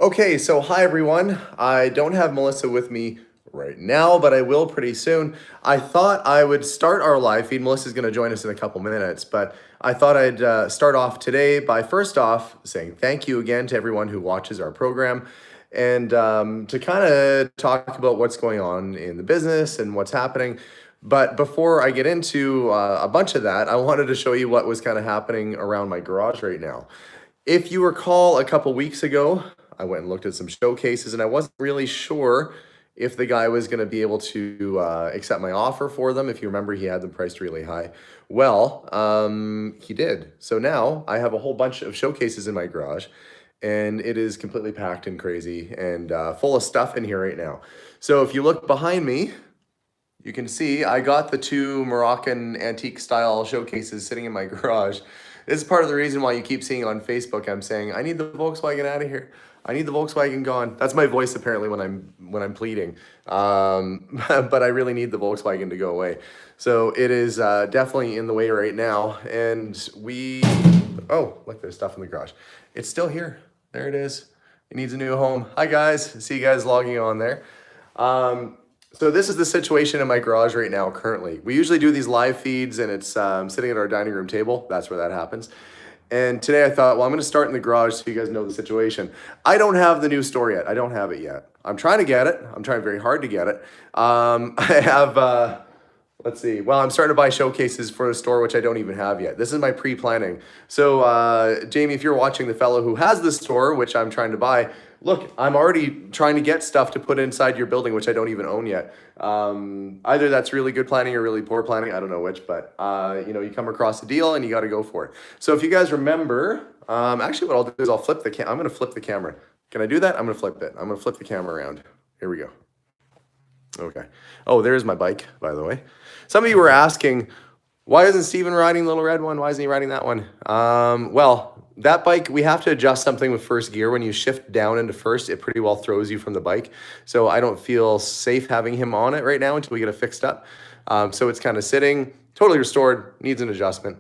Okay, so hi everyone. I don't have Melissa with me right now, but I will pretty soon. I thought I would start our live feed. Melissa's going to join us in a couple minutes, but I thought I'd start off today by first off saying thank you again to everyone who watches our program and to kind of talk about what's going on in the business and what's happening. But before I get into a bunch of that, I wanted to show you what was kind of happening around my garage right now. If you recall, a couple weeks ago, I went and looked at some showcases and I wasn't really sure if the guy was going to be able to accept my offer for them. If you remember, he had them priced really high. Well, he did. So now I have a whole bunch of showcases in my garage and it is completely packed and crazy and full of stuff in here right now. So if you look behind me, you can see I got the two Moroccan antique style showcases sitting in my garage. This is part of the reason why you keep seeing on Facebook I'm saying I need the Volkswagen out of here. I need the Volkswagen gone. That's my voice apparently when I'm pleading. But I really need the Volkswagen to go away. So it is definitely in the way right now. And oh, look, there's stuff in the garage. It's still here. There it is. It needs a new home. Hi guys. See you guys logging on there. So this is the situation in my garage right now currently. We usually do these live feeds and it's sitting at our dining room table. That's where that happens. And today I thought, well, I'm going to start in the garage so you guys know the situation. I don't have the new store yet. I don't have it yet. I'm trying to get it. I'm trying very hard to get it. I have, let's see. Well, I'm starting to buy showcases for the store, which I don't even have yet. This is my pre-planning. So Jamie, if you're watching, the fellow who has the store, which I'm trying to buy, look, I'm already trying to get stuff to put inside your building, which I don't even own yet. Either that's really good planning or really poor planning. I don't know which, but you come across a deal and you got to go for it. So if you guys remember, actually what I'll do is I'll flip the I'm going to flip the camera. Can I do that? I'm going to flip it. I'm going to flip the camera around. Here we go. Okay. Oh, there's my bike, by the way. Some of you were asking, why isn't Steven riding the little red one? Why isn't he riding that one? Well, that bike, we have to adjust something with first gear. When you shift down into first, it pretty well throws you from the bike. So I don't feel safe having him on it right now until we get it fixed up. So it's kind of sitting, totally restored, needs an adjustment.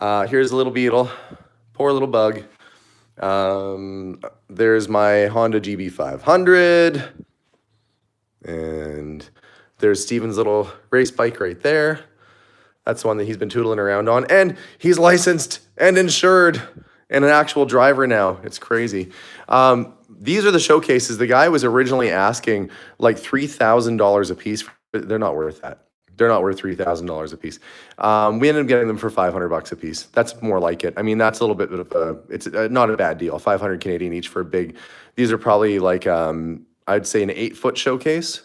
Here's a little Beetle, poor little bug. There's my Honda GB500. And there's Steven's little race bike right there. That's the one that he's been tootling around on. And he's licensed and insured and an actual driver now. It's crazy. These are the showcases. The guy was originally asking like $3,000 a piece. They're not worth that. They're not worth $3,000 a piece. We ended up getting them for $500 a piece. That's more like it. I mean, that's a little bit of a, it's not a bad deal. 500 Canadian each for a big, these are probably like, I'd say an 8-foot showcase.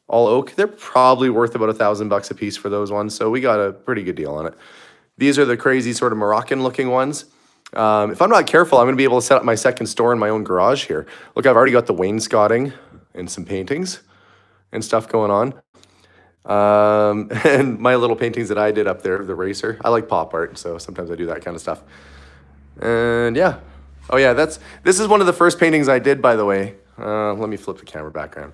All oak, they're probably worth about $1,000 a piece for those ones. So we got a pretty good deal on it. These are the crazy sort of Moroccan looking ones. If I'm not careful, I'm going to be able to set up my second store in my own garage here. Look, I've already got the wainscoting and some paintings and stuff going on. And my little paintings that I did up there, the racer. I like pop art, so sometimes I do that kind of stuff. And yeah. Oh yeah, this is one of the first paintings I did, by the way. Let me flip the camera back around.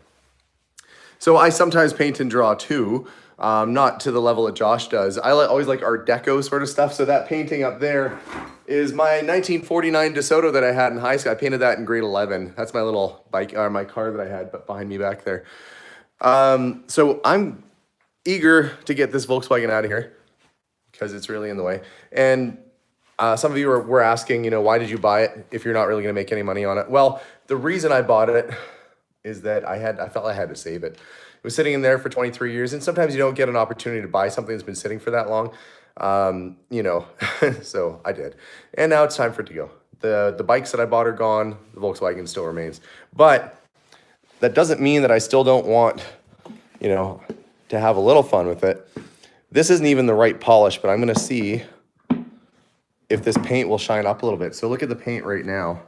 So I sometimes paint and draw too, not to the level that Josh does. I always like Art Deco sort of stuff. So that painting up there is my 1949 DeSoto that I had in high school. I painted that in grade 11. That's my little bike, or my car that I had behind me back there. So I'm eager to get this Volkswagen out of here because it's really in the way. And some of you were asking, why did you buy it if you're not really going to make any money on it? Well, the reason I bought it is that I felt I had to save it. It was sitting in there for 23 years, and sometimes you don't get an opportunity to buy something that's been sitting for that long, so I did. And now it's time for it to go. The bikes that I bought are gone. The Volkswagen still remains. But that doesn't mean that I still don't want, to have a little fun with it. This isn't even the right polish, but I'm going to see if this paint will shine up a little bit. So look at the paint right now.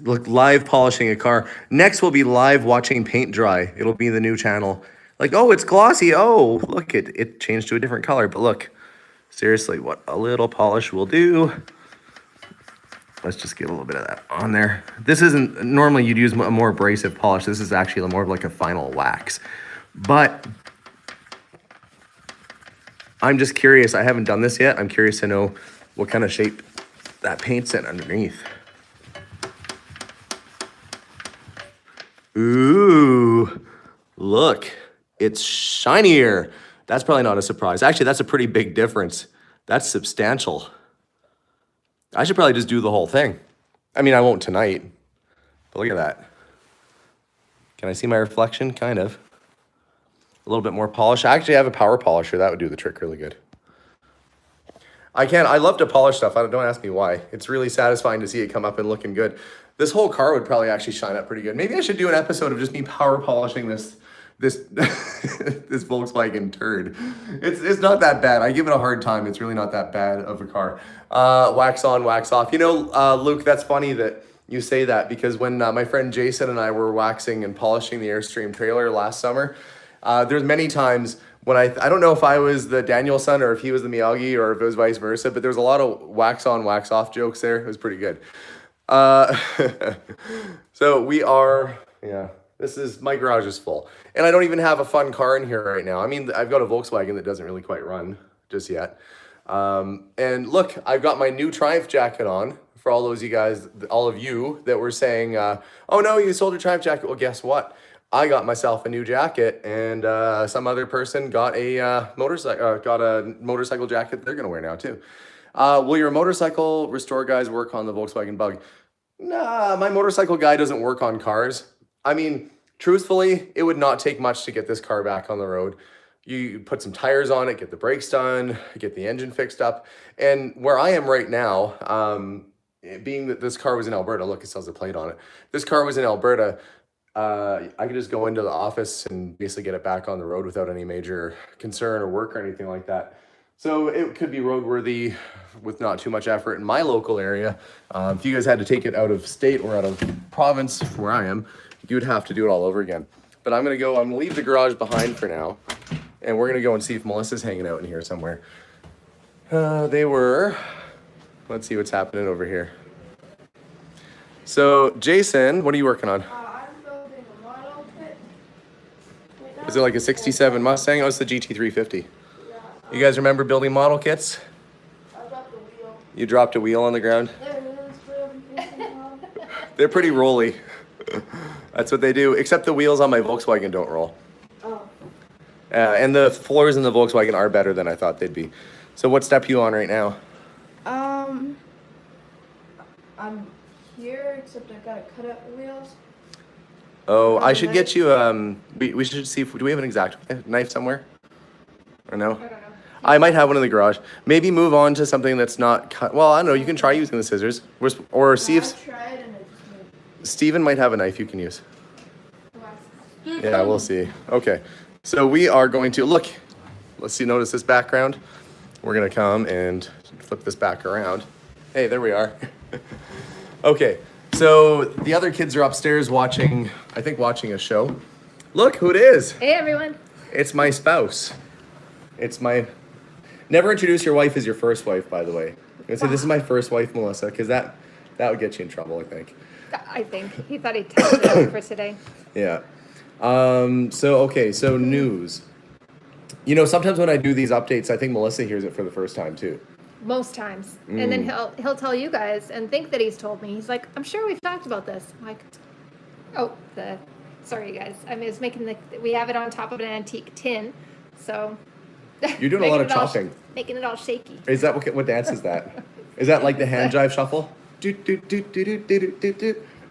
Look, live polishing a car. Next will be live watching paint dry. It'll be the new channel. Like, oh, it's glossy. Oh, look, it changed to a different color. But look, seriously, what a little polish will do. Let's just get a little bit of that on there. This isn't, normally you'd use a more abrasive polish. This is actually more of like a final wax. But I'm just curious. I haven't done this yet. I'm curious to know what kind of shape that paint's in underneath. Ooh, look, it's shinier. That's probably not a surprise. Actually, that's a pretty big difference. That's substantial. I should probably just do the whole thing. I mean, I won't tonight, but look at that. Can I see my reflection? Kind of. A little bit more polish. I actually have a power polisher. That would do the trick really good. I love to polish stuff. Don't ask me why. It's really satisfying to see it come up and looking good. This whole car would probably actually shine up pretty good. Maybe I should do an episode of just me power polishing this this Volkswagen turd. It's not that bad. I give it a hard time. It's really not that bad of a car. Wax on, wax off. You know, Luke, that's funny that you say that, because when my friend Jason and I were waxing and polishing the Airstream trailer last summer, there's many times when I don't know if I was the Danielson or if he was the Miyagi or if it was vice versa, but there was a lot of wax on, wax off jokes there. It was pretty good. So we are, yeah, my garage is full. And I don't even have a fun car in here right now. I mean, I've got a Volkswagen that doesn't really quite run just yet. And look, I've got my new Triumph jacket on for all of you that were saying, oh no, you sold your Triumph jacket. Well, guess what? I got myself a new jacket, and some other person got a motorcycle jacket they're gonna wear now too. Will your motorcycle restore guys work on the Volkswagen Bug? Nah, my motorcycle guy doesn't work on cars. I mean, truthfully, it would not take much to get this car back on the road. You put some tires on it, get the brakes done, get the engine fixed up. And where I am right now, being that this car was in Alberta, look, it still has a plate on it. This car was in Alberta. I could just go into the office and basically get it back on the road without any major concern or work or anything like that. So it could be roadworthy with not too much effort in my local area. If you guys had to take it out of state or out of province where I am, you'd have to do it all over again. But I'm gonna leave the garage behind for now, and we're gonna go and see if Melissa's hanging out in here somewhere. Let's see what's happening over here. So Jason, what are you working on? Is it like a 67 Mustang? Oh, it's the GT350. Yeah. You guys remember building model kits? I dropped a wheel. You dropped a wheel on the ground? There it is. They're pretty rolly. That's what they do, except the wheels on my Volkswagen don't roll. Oh. And the floors in the Volkswagen are better than I thought they'd be. So what step are you on right now? I'm here, except I've got to cut out the wheels. Oh, I should get you, we should see do we have an exact knife somewhere? Or no? I don't know. I might have one in the garage. Maybe move on to something that's not cut. Well, I don't know, you can try using the scissors. Or see if tried and it just Steven might have a knife you can use. Yeah, we'll see. Okay, so we are going to, look, notice this background? We're gonna come and flip this back around. Hey, there we are. Okay. So the other kids are upstairs watching a show. Look who it is. Hey, everyone. It's my spouse. Never introduce your wife as your first wife, by the way. And say, this is my first wife, Melissa, because that would get you in trouble, I think. I think. He thought he'd tell me for today. Yeah. So news. You know, sometimes when I do these updates, I think Melissa hears it for the first time, too. Most times. And then he'll tell you guys and think that he's told me. He's like, I'm sure we've talked about this. I'm like, sorry, you guys. I was making we have it on top of an antique tin. So. You're doing a lot of chopping. Making it all shaky. Is that what dance is that? Is that like the hand jive shuffle?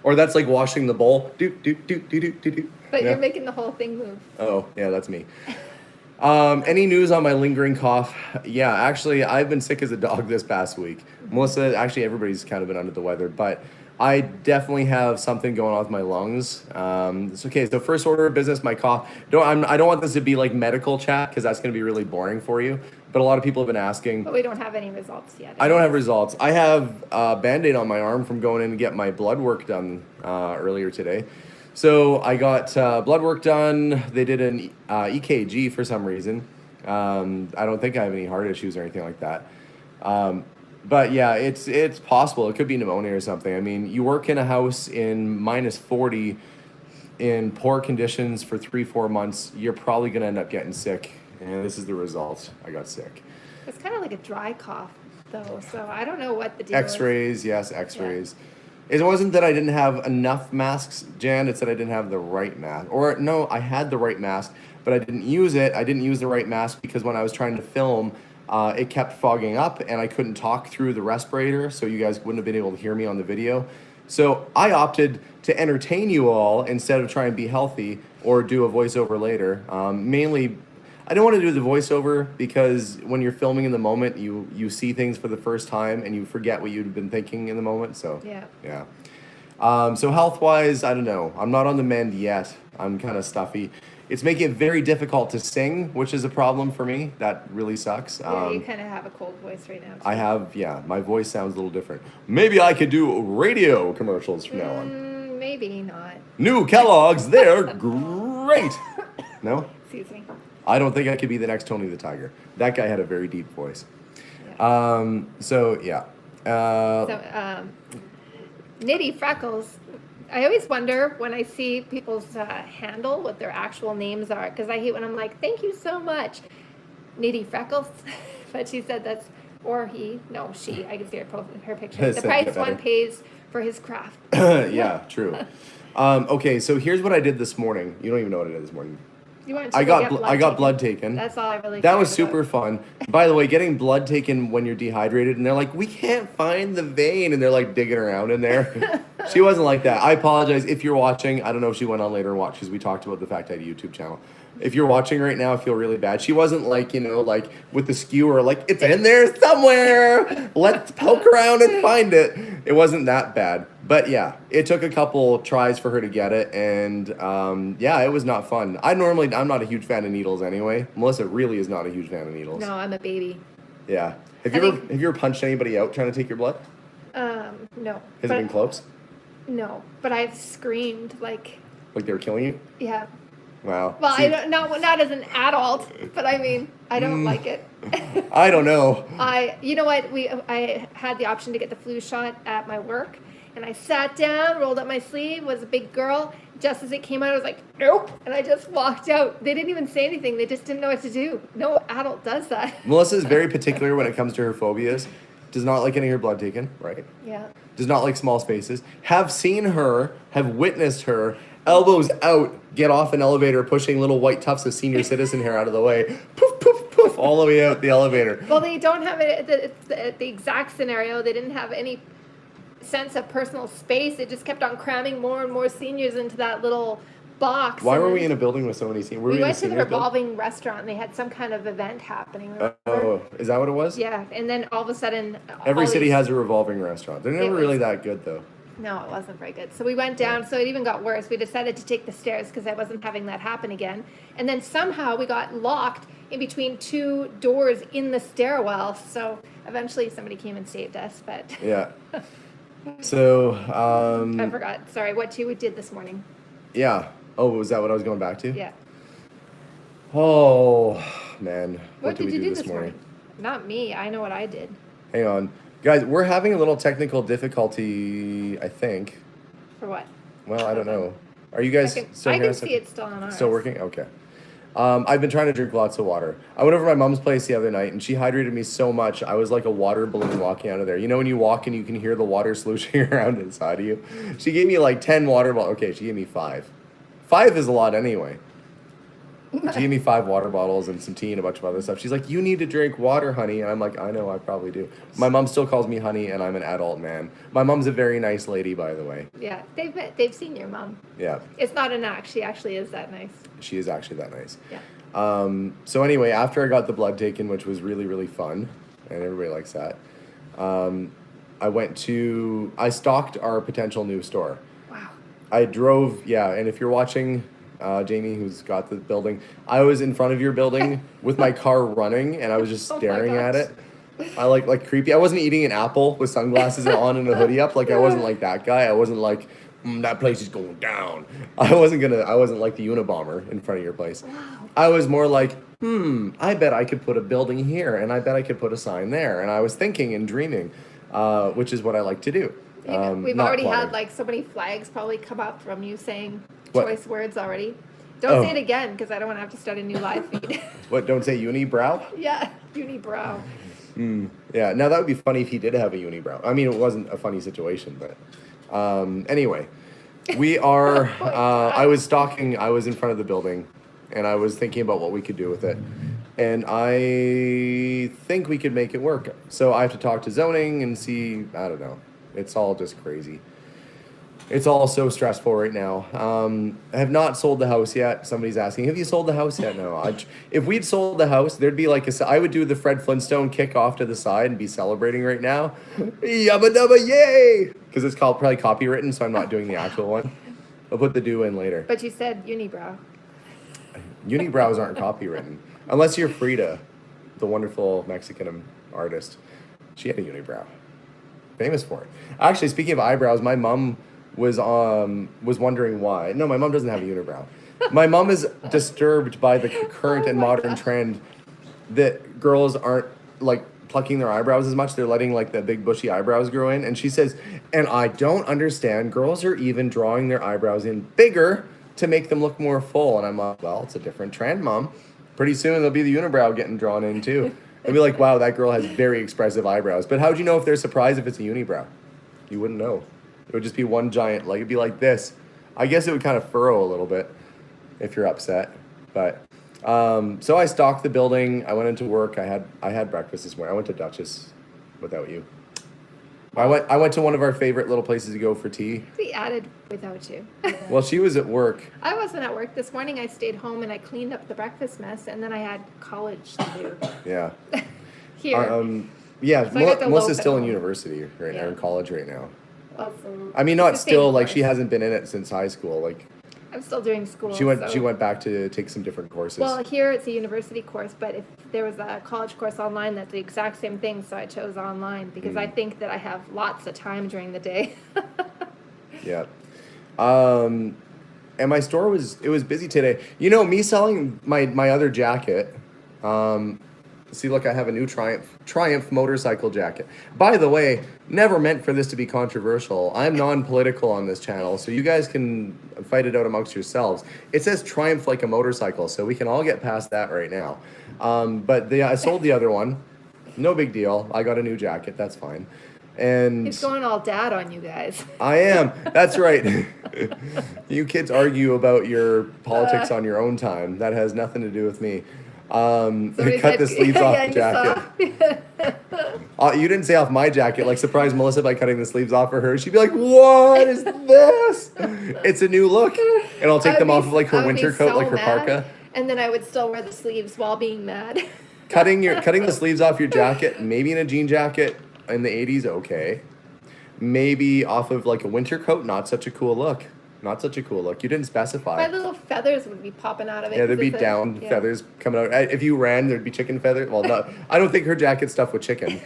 Or that's like washing the bowl? But you're making the whole thing move. Oh, yeah, that's me. Any news on my lingering cough? Yeah, actually, I've been sick as a dog this past week. Melissa, actually, everybody's kind of been under the weather, but I definitely have something going on with my lungs. It's okay. So first order of business, my cough. I don't want this to be like medical chat because that's going to be really boring for you. But a lot of people have been asking. But we don't have any results yet. I don't have results. I have a Band-Aid on my arm from going in to get my blood work done earlier today. So I got blood work done. They did an EKG for some reason. I don't think I have any heart issues or anything like that. But yeah, it's possible. It could be pneumonia or something. I mean, you work in a house in -40 in poor conditions for 3-4 months, you're probably going to end up getting sick. And this is the result. I got sick. It's kind of like a dry cough, though. So I don't know what the deal X-rays, yes, X-rays. It wasn't that I didn't have enough masks, Jan. It's that I didn't have the right mask. Or no, I had the right mask, but I didn't use it. I didn't use the right mask because when I was trying to film, it kept fogging up and I couldn't talk through the respirator, so you guys wouldn't have been able to hear me on the video. So I opted to entertain you all instead of try and be healthy or do a voiceover later. Mainly, I don't want to do the voiceover because when you're filming in the moment, you see things for the first time and you forget what you'd been thinking in the moment. So yeah. So health-wise, I don't know. I'm not on the mend yet. I'm kind of stuffy. It's making it very difficult to sing, which is a problem for me. That really sucks. Yeah, you kind of have a cold voice right now. Too. I have, yeah. My voice sounds a little different. Maybe I could do radio commercials from now on. Maybe not. New Kellogg's, they're great. No? Excuse me. I don't think I could be the next Tony the Tiger. That guy had a very deep voice. Yeah. So yeah. Nitty Freckles. I always wonder when I see people's handle what their actual names are, because I hate when I'm like, thank you so much, Nitty Freckles. But she said that's, or he, no, she. I can see her picture. The price one pays for his craft. Yeah, true. Okay, so here's what I did this morning. You don't even know what I did this morning. I got blood taken. That's all I really. That was super fun. By the way, getting blood taken when you're dehydrated, and they're like, we can't find the vein, and they're like digging around in there. She wasn't like that. I apologize if you're watching. I don't know if she went on later and watched because we talked about the fact I had a YouTube channel. If you're watching right now, I feel really bad. She wasn't like, like with the skewer, like, it's in there somewhere. Let's poke around and find it. It wasn't that bad. But yeah, it took a couple tries for her to get it. And yeah, it was not fun. I'm not a huge fan of needles anyway. Melissa really is not a huge fan of needles. No, I'm a baby. Yeah. Have you ever punched anybody out trying to take your blood? No. Has it been close? No, but I've screamed like they were killing you? Yeah. Wow. Well, I don't not as an adult, but I mean, I don't like it. I don't know. You know what? I had the option to get the flu shot at my work, and I sat down, rolled up my sleeve, was a big girl. Just as it came out, I was like, nope, and I just walked out. They didn't even say anything. They just didn't know what to do. No adult does that. Melissa is very particular when it comes to her phobias. Does not like getting her blood taken, right? Yeah. Does not like small spaces. Have witnessed her, elbows out, get off an elevator, pushing little white tufts of senior citizen hair out of the way. Poof, poof, poof, all the way out the elevator. Well, they don't have it the exact scenario. They didn't have any sense of personal space. It just kept on cramming more and more seniors into that little box. Why were we in a building with so many seniors? We went to the revolving restaurant, and they had some kind of event happening. Remember? Oh, is that what it was? Yeah, and then all of a sudden... Every city has a revolving restaurant. They're never really that good, though. No, it wasn't very good. So we went down, so it even got worse. We decided to take the stairs because I wasn't having that happen again. And then somehow we got locked in between two doors in the stairwell. So eventually somebody came and saved us, but... Yeah. So, I forgot. Sorry, what you did this morning. Yeah. Oh, was that what I was going back to? Yeah. Oh, man. What did you do this morning? Not me. I know what I did. Hang on. Guys, we're having a little technical difficulty, I think. For what? Well, I don't know. Are you guys still I can see it still on ours. Still working? Okay. I've been trying to drink lots of water. I went over to my mom's place the other night, and she hydrated me so much, I was like a water balloon walking out of there. You know when you walk and you can hear the water sloshing around inside of you? She gave me like 10 water bottles. Okay, she gave me 5. 5 is a lot anyway. She gave me 5 water bottles and some tea and a bunch of other stuff. She's like, you need to drink water, honey. And I'm like, I know, I probably do. My mom still calls me honey, and I'm an adult man. My mom's a very nice lady, by the way. Yeah, they've seen your mom. Yeah. It's not an act. She actually is that nice. She is actually that nice. Yeah. So anyway, after I got the blood taken, which was really, really fun, and everybody likes that, I stalked our potential new store. Wow. I drove, and if you're watching... Jamie, who's got the building, I was in front of your building with my car running, and I was just staring at it. I like creepy. I wasn't eating an apple with sunglasses on and a hoodie up. Like I wasn't like that guy. I wasn't like that place is going down. I wasn't like the Unabomber in front of your place. Wow. I was more like, I bet I could put a building here, and I bet I could put a sign there. And I was thinking and dreaming, which is what I like to do. We've already had like so many flags probably come up from you saying choice words already. Don't say it again because I don't want to have to start a new live feed. What, don't say unibrow? Yeah, unibrow. Yeah, now that would be funny if he did have a unibrow. I mean, it wasn't a funny situation, but Anyway, we are, Oh my God. I was in front of the building and I was thinking about what we could do with it. And I think we could make it work. So I have to talk to zoning and see, I don't know. It's all just crazy. It's all so stressful right now. I have not sold the house yet. Somebody's asking, have you sold the house yet? No. If we'd sold the house, there'd be like I would do the Fred Flintstone kick off to the side and be celebrating right now. Yabba dabba yay! Because it's probably copywritten, so I'm not doing the actual one. I'll put the do in later. But you said unibrow. Unibrows aren't copywritten. Unless you're Frida, the wonderful Mexican artist. She had a unibrow. Famous for it. Actually, speaking of eyebrows, my mom was wondering why. No, my mom doesn't have a unibrow. My mom is disturbed by the current and modern trend that girls aren't like plucking their eyebrows as much. They're letting like the big bushy eyebrows grow in. And she says, and I don't understand, girls are even drawing their eyebrows in bigger to make them look more full. And I'm like, well, it's a different trend, Mom. Pretty soon there'll be the unibrow getting drawn in too. I'd be like, wow, that girl has very expressive eyebrows. But how'd you know if they're surprised if it's a unibrow? You wouldn't know. It would just be one giant, like it'd be like this. I guess it would kind of furrow a little bit if you're upset. But so I stalked the building. I went into work. I had breakfast this morning. I went to Duchess without you. I went to one of our favorite little places to go for tea. We added without you. Well, she was at work. I wasn't at work this morning. I stayed home and I cleaned up the breakfast mess, and then I had college to do. Yeah. Here. Yeah, So I got to Melissa's loaf at still in home. university right now, Yeah. in college right now. Also, I mean, not it's the still, same like she course. hasn't been in it since high school. Like I'm still doing school. she went so- back to take some different courses. Well, here it's a university course, but if there was a college course online that's the exact same thing, so I chose online because I think that I have lots of time during the day. Yeah. And my store was busy today. You know, me selling my other jacket. See, look, I have a new Triumph motorcycle jacket. By the way, never meant for this to be controversial. I'm non-political on this channel, so you guys can fight it out amongst yourselves. It says Triumph like a motorcycle, so we can all get past that right now. But I sold the other one. No big deal. I got a new jacket. That's fine. And He's going all dad on you guys. I am. That's right. You kids argue about your politics on your own time. That has nothing to do with me. Somebody Cut said- the sleeves off the you jacket. saw. You didn't say off my jacket. Like, surprise Melissa by cutting the sleeves off for her. She'd be like, what is this? It's a new look. And I'll take I them would off be- of like her I would winter be coat, so like her mad, parka. And then I would still wear the sleeves while being mad. Cutting the sleeves off your jacket, maybe in a jean jacket in the 80s, okay. Maybe off of like a winter coat, not such a cool look. Not such a cool look. You didn't specify. My little feathers would be popping out of it. Yeah, there'd 'cause be it's down yeah. feathers coming out. If you ran, there'd be chicken feathers. Well, no, I don't think her jacket stuff with chicken.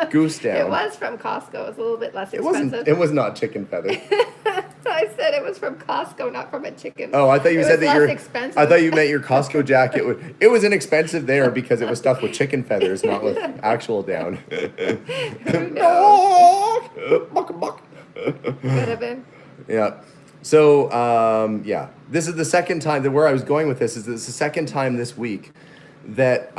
Goose down. It was from Costco. It was a little bit less It expensive. wasn't. It was not chicken feathers. I said it was from Costco, not from a chicken. Oh, I thought you It said was that less your. expensive. I thought you meant your Costco jacket. It was inexpensive there because it was stuffed with chicken feathers, not with actual down. Who knows? Buck, buck. Could have been. Yeah. So, yeah, this is the second time that where I was going with this is the second time this week that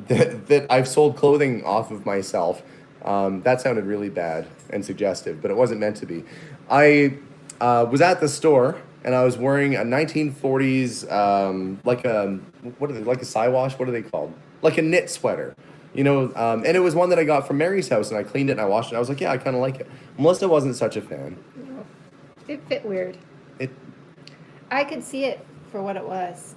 that I've sold clothing off of myself. That sounded really bad and suggestive, but it wasn't meant to be. I was at the store and I was wearing a 1940s like a Siwash. What are they called? Like a knit sweater. You know, and it was one that I got from Mary's house, and I cleaned it and I washed it. I was like, yeah, I kind of like it. Melissa wasn't such a fan. No. It fit weird. It, I could see it for what it was.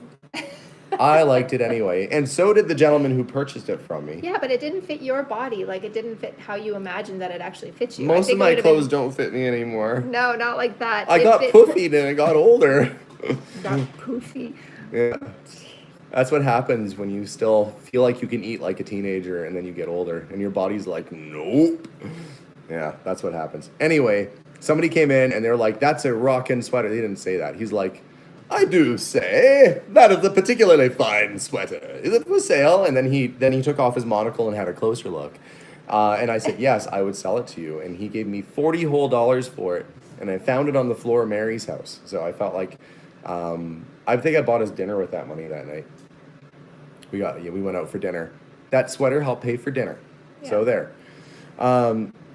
I liked it anyway, and so did the gentleman who purchased it from me. Yeah, but it didn't fit your body. Like, it didn't fit how you imagined that it actually fits you. I Most of think it my would've clothes been- don't fit me anymore. No, not like that. I It got fit- poofied and I got older. Got poofy. Yeah. That's what happens when you still feel like you can eat like a teenager and then you get older and your body's like, nope. Yeah, that's what happens. Anyway, somebody came in and they're like, that's a rockin' sweater. They didn't say that. He's like, I do say that is a particularly fine sweater. Is it for sale? And then he took off his monocle and had a closer look. And I said, yes, I would sell it to you. And he gave me $40 whole for it. And I found it on the floor of Mary's house. So I felt like, I think I bought us dinner with that money that night. We went out for dinner. That sweater helped pay for dinner. So Yeah. there.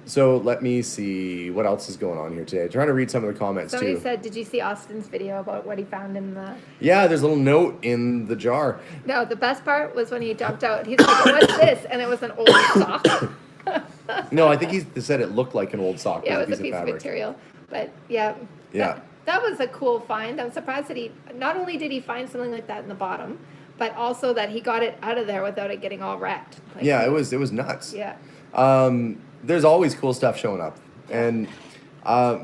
So let me see what else is going on here today. Trying to read some of the comments Somebody too. said, did you see Austin's video about what he found in the... Yeah, there's a little note in the jar. No, the best part was when he jumped out. He's like, what's this? And it was an old sock. No, I think he said it looked like an old sock. Yeah, it was a piece of fabric. material. But yeah. Yeah. That was a cool find. I'm surprised that he, not only did he find something like that in the bottom, but also that he got it out of there without it getting all wrecked. Like, Yeah, it was nuts. Yeah. There's always cool stuff showing up. And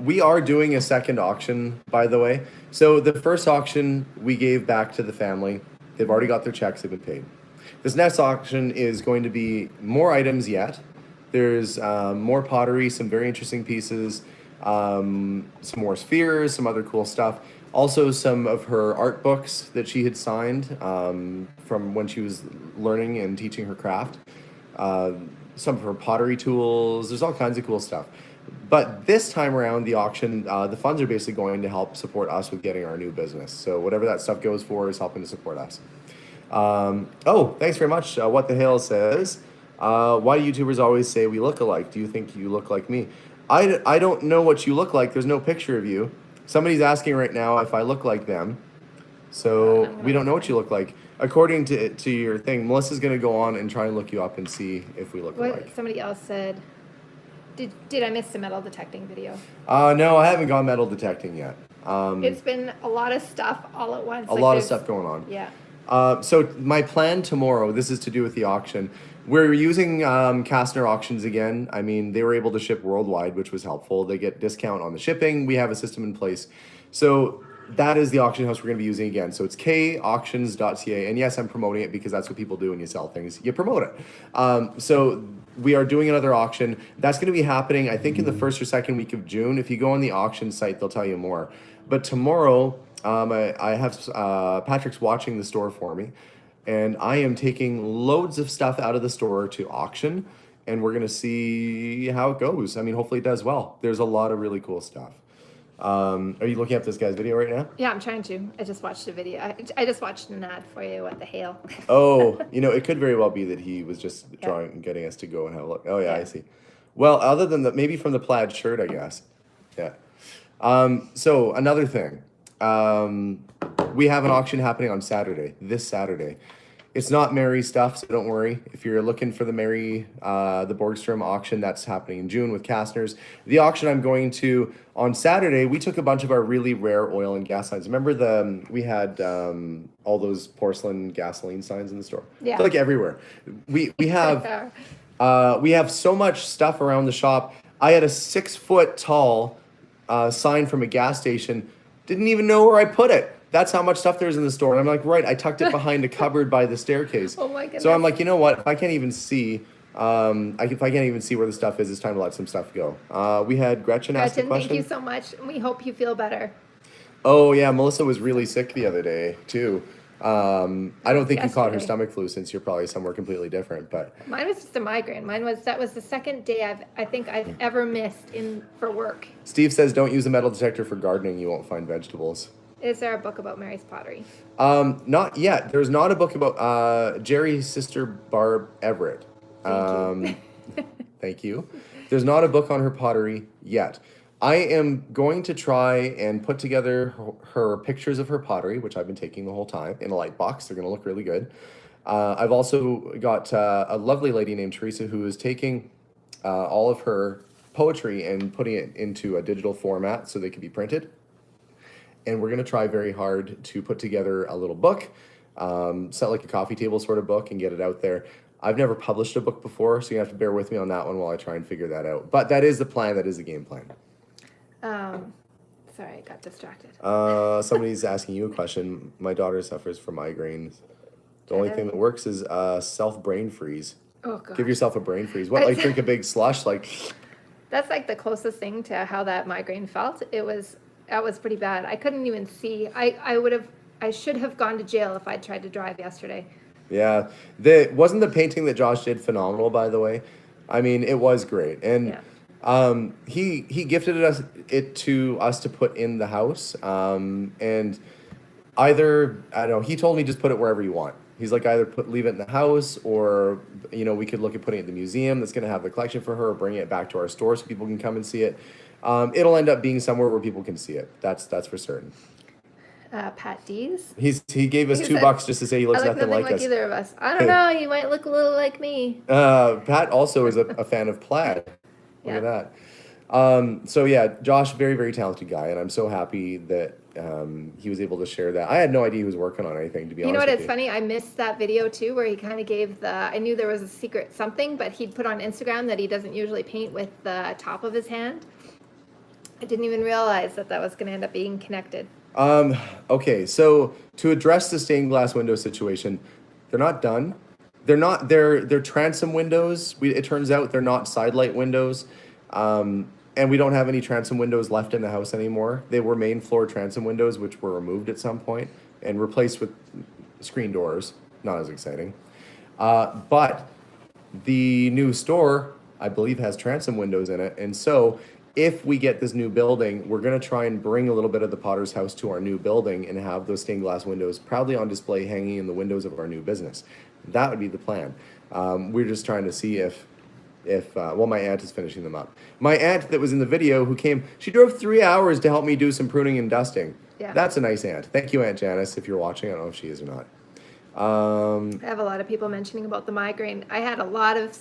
we are doing a second auction, by the way. So the first auction we gave back to the family. They've already got their checks, they've been paid. This next auction is going to be more items yet. There's more pottery, some very interesting pieces, some more spheres, some other cool stuff. Also some of her art books that she had signed from when she was learning and teaching her craft. Some of her pottery tools. There's all kinds of cool stuff. But this time around, the auction, the funds are basically going to help support us with getting our new business. So whatever that stuff goes for is helping to support us. Oh, thanks very much. What the Hell says, why do YouTubers always say we look alike? Do you think you look like me? I don't know what you look like. There's no picture of you. Somebody's asking right now if I look like them. So we don't know what you look like. According to your thing, Melissa's going to go on and try and look you up and see if we look alike. Somebody else said, did I miss the metal detecting video? No, I haven't gone metal detecting yet. It's been a lot of stuff all at once. A lot of stuff going on. Yeah. So my plan tomorrow, this is to do with the auction. We're using Kastner Auctions again. I mean, they were able to ship worldwide, which was helpful. They get discount on the shipping. We have a system in place. So that is the auction house we're going to be using again. So it's kauctions.ca. And yes, I'm promoting it because that's what people do when you sell things. You promote it. So we are doing another auction. That's going to be happening, I think, in the first or second week of June. If you go on the auction site, they'll tell you more. But tomorrow, I have Patrick's watching the store for me. And I am taking loads of stuff out of the store to auction. And we're going to see how it goes. I mean, hopefully it does well. There's a lot of really cool stuff. Are you looking up this guy's video right now? Yeah, I'm trying to. I just watched a video. I just watched an ad for you. What the hell? Oh, it could very well be that he was just getting us to go and have a look. Oh, yeah, I see. Well, other than that, maybe from the plaid shirt, I guess. Yeah. So another thing. We have an auction happening on Saturday, this Saturday. It's not Mary stuff, so don't worry. If you're looking for the Mary, the Borgstrom auction, that's happening in June with Kastner's. The auction I'm going to on Saturday, we took a bunch of our really rare oil and gas signs. Remember we had all those porcelain gasoline signs in the store? Yeah. They're like everywhere. We have so much stuff around the shop. I had a 6-foot tall sign from a gas station. Didn't even know where I put it. That's how much stuff there's in the store. And I'm like, right, I tucked it behind a cupboard by the staircase. Oh my goodness. So I'm like, you know what? If I can't even see, if I can't even see where the stuff is, it's time to let some stuff go. We had Gretchen ask a question. Thank you so much. We hope you feel better. Oh yeah, Melissa was really sick the other day too. I don't think you caught her Yesterday. stomach flu since you're probably somewhere completely different. But Mine was just a migraine. That was the second day I think I've ever missed for work. Steve says, don't use a metal detector for gardening. You won't find vegetables. Is there a book about Mary's pottery? Not yet. There's not a book about Jerry's sister Barb Everett. Thank you. Thank you. There's not a book on her pottery yet. I am going to try and put together her pictures of her pottery, which I've been taking the whole time, in a light box. They're going to look really good. I've also got a lovely lady named Teresa who is taking all of her poetry and putting it into a digital format so they can be printed. And we're going to try very hard to put together a little book, set like a coffee table sort of book and get it out there. I've never published a book before, so you have to bear with me on that one while I try and figure that out. But that is the plan. That is the game plan. Sorry, I got distracted. Somebody's asking you a question. My daughter suffers from migraines. The only thing that works is self-brain freeze. Oh, God. Give yourself a brain freeze. What, like drink a big slush? Like That's like the closest thing to how that migraine felt. That was pretty bad. I couldn't even see. I should have gone to jail if I'd tried to drive yesterday. Yeah. Wasn't the painting that Josh did phenomenal, by the way? I mean, it was great. And he gifted it to us to put in the house. And either, I don't know, he told me just put it wherever you want. He's like, either leave it in the house, or we could look at putting it in the museum that's going to have the collection for her, or bringing it back to our store so people can come and see it. It'll end up being somewhere where people can see it. That's for certain. Pat D's. He gave us He $2 said, just to say he I looks look nothing like us. either of us. I don't know. You might look a little like me. Pat also is a fan of plaid. Look at that. So yeah, Josh, very, very talented guy, and I'm so happy that he was able to share that. I had no idea he was working on anything, to be honest. You know what? It's funny. I missed that video too, where he kind of gave I knew there was a secret something, but he'd put on Instagram that he doesn't usually paint with the top of his hand. I didn't even realize that was going to end up being connected. Okay, so to address the stained glass window situation, they're not done. They're transom windows. It turns out they're not side light windows. And we don't have any transom windows left in the house anymore. They were main floor transom windows, which were removed at some point and replaced with screen doors. Not as exciting. But the new store, I believe, has transom windows in it. And so if we get this new building, we're going to try and bring a little bit of the Potter's house to our new building and have those stained glass windows proudly on display hanging in the windows of our new business. That would be the plan. We're just trying to see if my aunt is finishing them up. My aunt that was in the video who came, she drove 3 hours to help me do some pruning and dusting. Yeah. That's a nice aunt. Thank you, Aunt Janice, if you're watching. I don't know if she is or not. I have a lot of people mentioning about the migraine. I had a lot of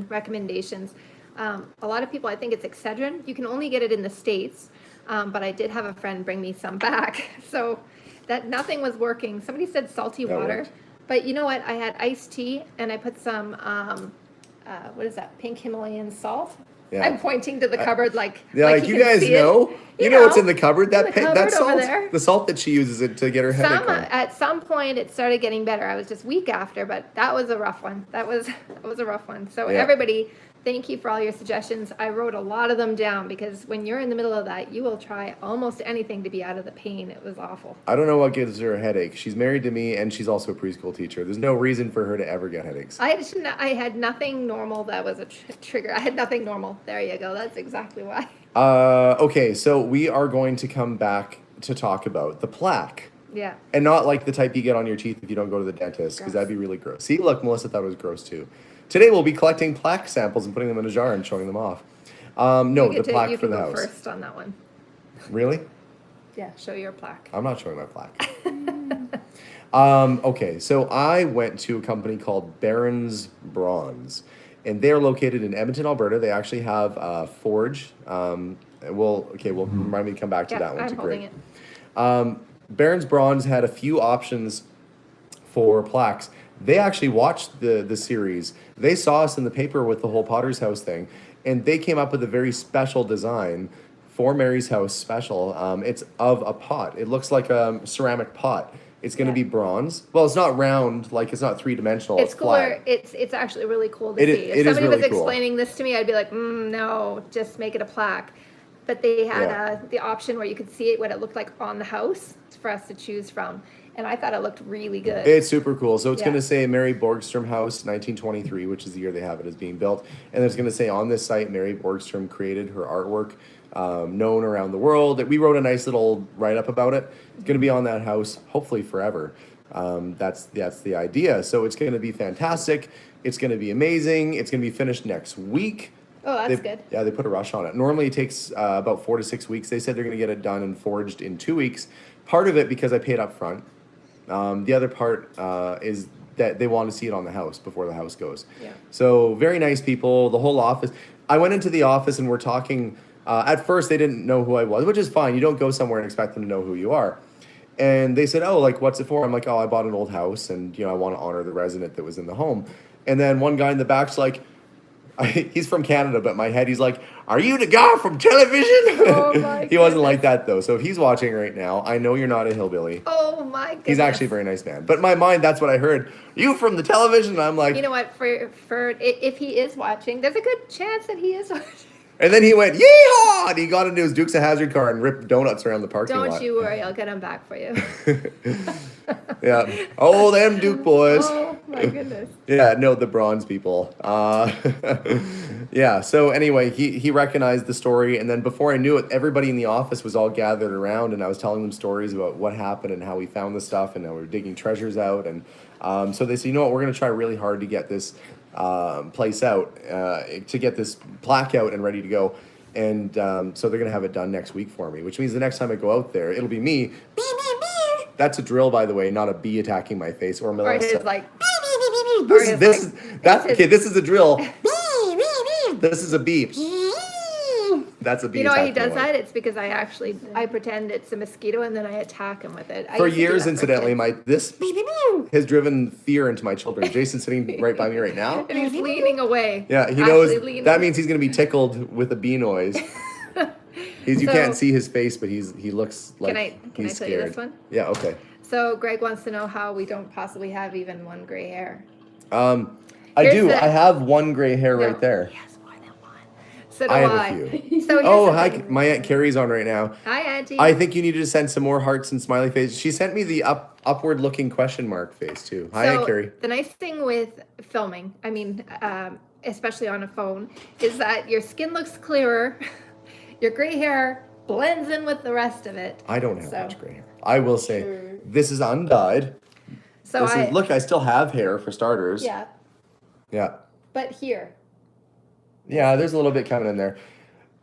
recommendations. A lot of people, I think it's Excedrin. You can only get it in the States, but I did have a friend bring me some back. So that nothing was working. Somebody said salty water. Worked. But you know what? I had iced tea, and I put some, what is that, pink Himalayan salt? Yeah. I'm pointing to the cupboard like you guys know. You know what's in the cupboard? That salt, over there. The salt that she uses it to get her headache on. At some point, it started getting better. I was just week after, but that was a rough one. That was a rough one. So everybody, thank you for all your suggestions. I wrote a lot of them down because when you're in the middle of that, you will try almost anything to be out of the pain. It was awful. I don't know what gives her a headache. She's married to me, and she's also a preschool teacher. There's no reason for her to ever get headaches. I had nothing normal that was a trigger. I had nothing normal. There you go. That's exactly why. Okay, so we are going to come back to talk about the plaque. Yeah. And not like the type you get on your teeth if you don't go to the dentist, because that'd be really gross. See, look, Melissa thought it was gross too. Today we'll be collecting plaque samples and putting them in a jar and showing them off. No, the plaque for the house. You can go first on that one. Really? Yeah, show your plaque. I'm not showing my plaque. Okay, so I went to a company called Barron's Bronze, and they're located in Edmonton, Alberta. They actually have a forge. Remind me to come back to that one. I'm holding it. Barron's Bronze had a few options for plaques. They actually watched the series. They saw us in the paper with the whole Potter's House thing, and they came up with a very special design for Mary's House special. It's of a pot. It looks like a ceramic pot. It's going to be bronze. Well, it's not round, like it's not three-dimensional. It's cooler. It's actually really cool to see. If somebody was explaining this to me, I'd be like, no, just make it a plaque. But they had the option where you could see what it looked like on the house for us to choose from. And I thought it looked really good. It's super cool. So it's going to say Mary Borgstrom House, 1923, which is the year they have it as being built. And it's going to say on this site, Mary Borgstrom created her artwork, known around the world. We wrote a nice little write-up about it. It's going to be on that house, hopefully forever. That's the idea. So it's going to be fantastic. It's going to be amazing. It's going to be finished next week. Oh, that's good. Yeah, they put a rush on it. Normally it takes about 4 to 6 weeks. They said they're going to get it done and forged in 2 weeks. Part of it because I paid up front. The other part is that they want to see it on the house before the house goes. Yeah. So very nice people, the whole office. I went into the office and we're talking. At first, they didn't know who I was, which is fine. You don't go somewhere and expect them to know who you are. And they said, oh, like, what's it for? I'm like, oh, I bought an old house and, I want to honor the resident that was in the home. And then one guy in the back's like, he's from Canada, but in my head, he's like, are you the guy from television? Oh, my He wasn't like that, though. So if he's watching right now, I know you're not a hillbilly. Oh, my goodness. He's actually a very nice man. But in my mind, that's what I heard. You from the television? And I'm like... You know what? For if he is watching, there's a good chance that he is watching. And then he went, yeehaw! And he got into his Dukes of Hazzard car and ripped donuts around the parking lot. Don't you worry. I'll get him back for you. Yeah. Oh, them Duke boys. Oh. My goodness. Yeah, no, the bronze people. Yeah, so anyway, he recognized the story, and then before I knew it, everybody in the office was all gathered around, and I was telling them stories about what happened and how we found the stuff, and how we were digging treasures out, and so they said, you know what, we're going to try really hard to get this place out, to get this plaque out and ready to go, and so they're going to have it done next week for me, which means the next time I go out there, it'll be me. That's a drill, by the way, not a bee attacking my face or Melissa. Or his like. This is a drill. This is a beep. That's a bee. You know why he attacking does one. that? It's because I pretend it's a mosquito and then I attack him with it. I For used to do years, that for incidentally, kids. this has driven fear into my children. Jason's sitting right by me right now. And he's leaning away. Yeah, he Actually knows leaning. that means he's going to be tickled with a bee noise. You So- can't see his face, but he looks like Can I he's tell scared. you this one? Yeah, okay. So Greg wants to know how we don't possibly have even one gray hair. I Here's do. the- I have one gray hair right No, there. He has more than one. So do I I. have a few. So here's Oh, the hi, thing. my Aunt Carrie's on right now. Hi, Auntie. I think you need to send some more hearts and smiley faces. She sent me the upward looking question mark face too. Hi, Aunt Carrie. The nice thing with filming, I mean, especially on a phone, is that your skin looks clearer, your gray hair blends in with the rest of it. I don't have So- much gray hair. I will say this is undyed. So Look, I still have hair for starters. yeah, Yeah. but here. Yeah, there's a little bit coming in there.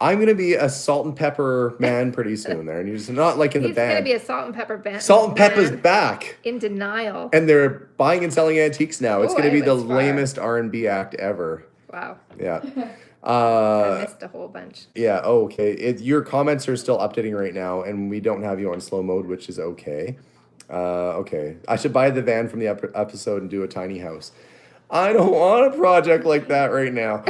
I'm gonna be a salt and pepper man pretty soon there, and you're just not like in the He's gonna band. be a salt and pepper band. Salt and Pepper's man back, in denial. and they're buying and selling antiques now. It's Ooh, gonna I be the was far. lamest R&B act ever. Wow, Yeah. I missed a whole bunch. Yeah, oh, okay. Your comments are still updating right now, and we don't have you on slow mode, which is okay. Okay. I should buy the van from the episode and do a tiny house. I don't want a project like that right now.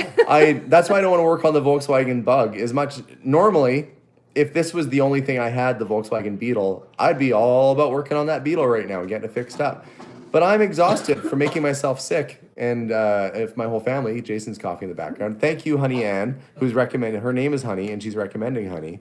That's why I don't want to work on the Volkswagen Bug as much. Normally, if this was the only thing I had, the Volkswagen Beetle, I'd be all about working on that Beetle right now and getting it fixed up. But I'm exhausted from making myself sick, and if my whole family, Jason's coughing in the background. Thank you, Honey Ann, who's recommended. Her name is Honey, and she's recommending Honey.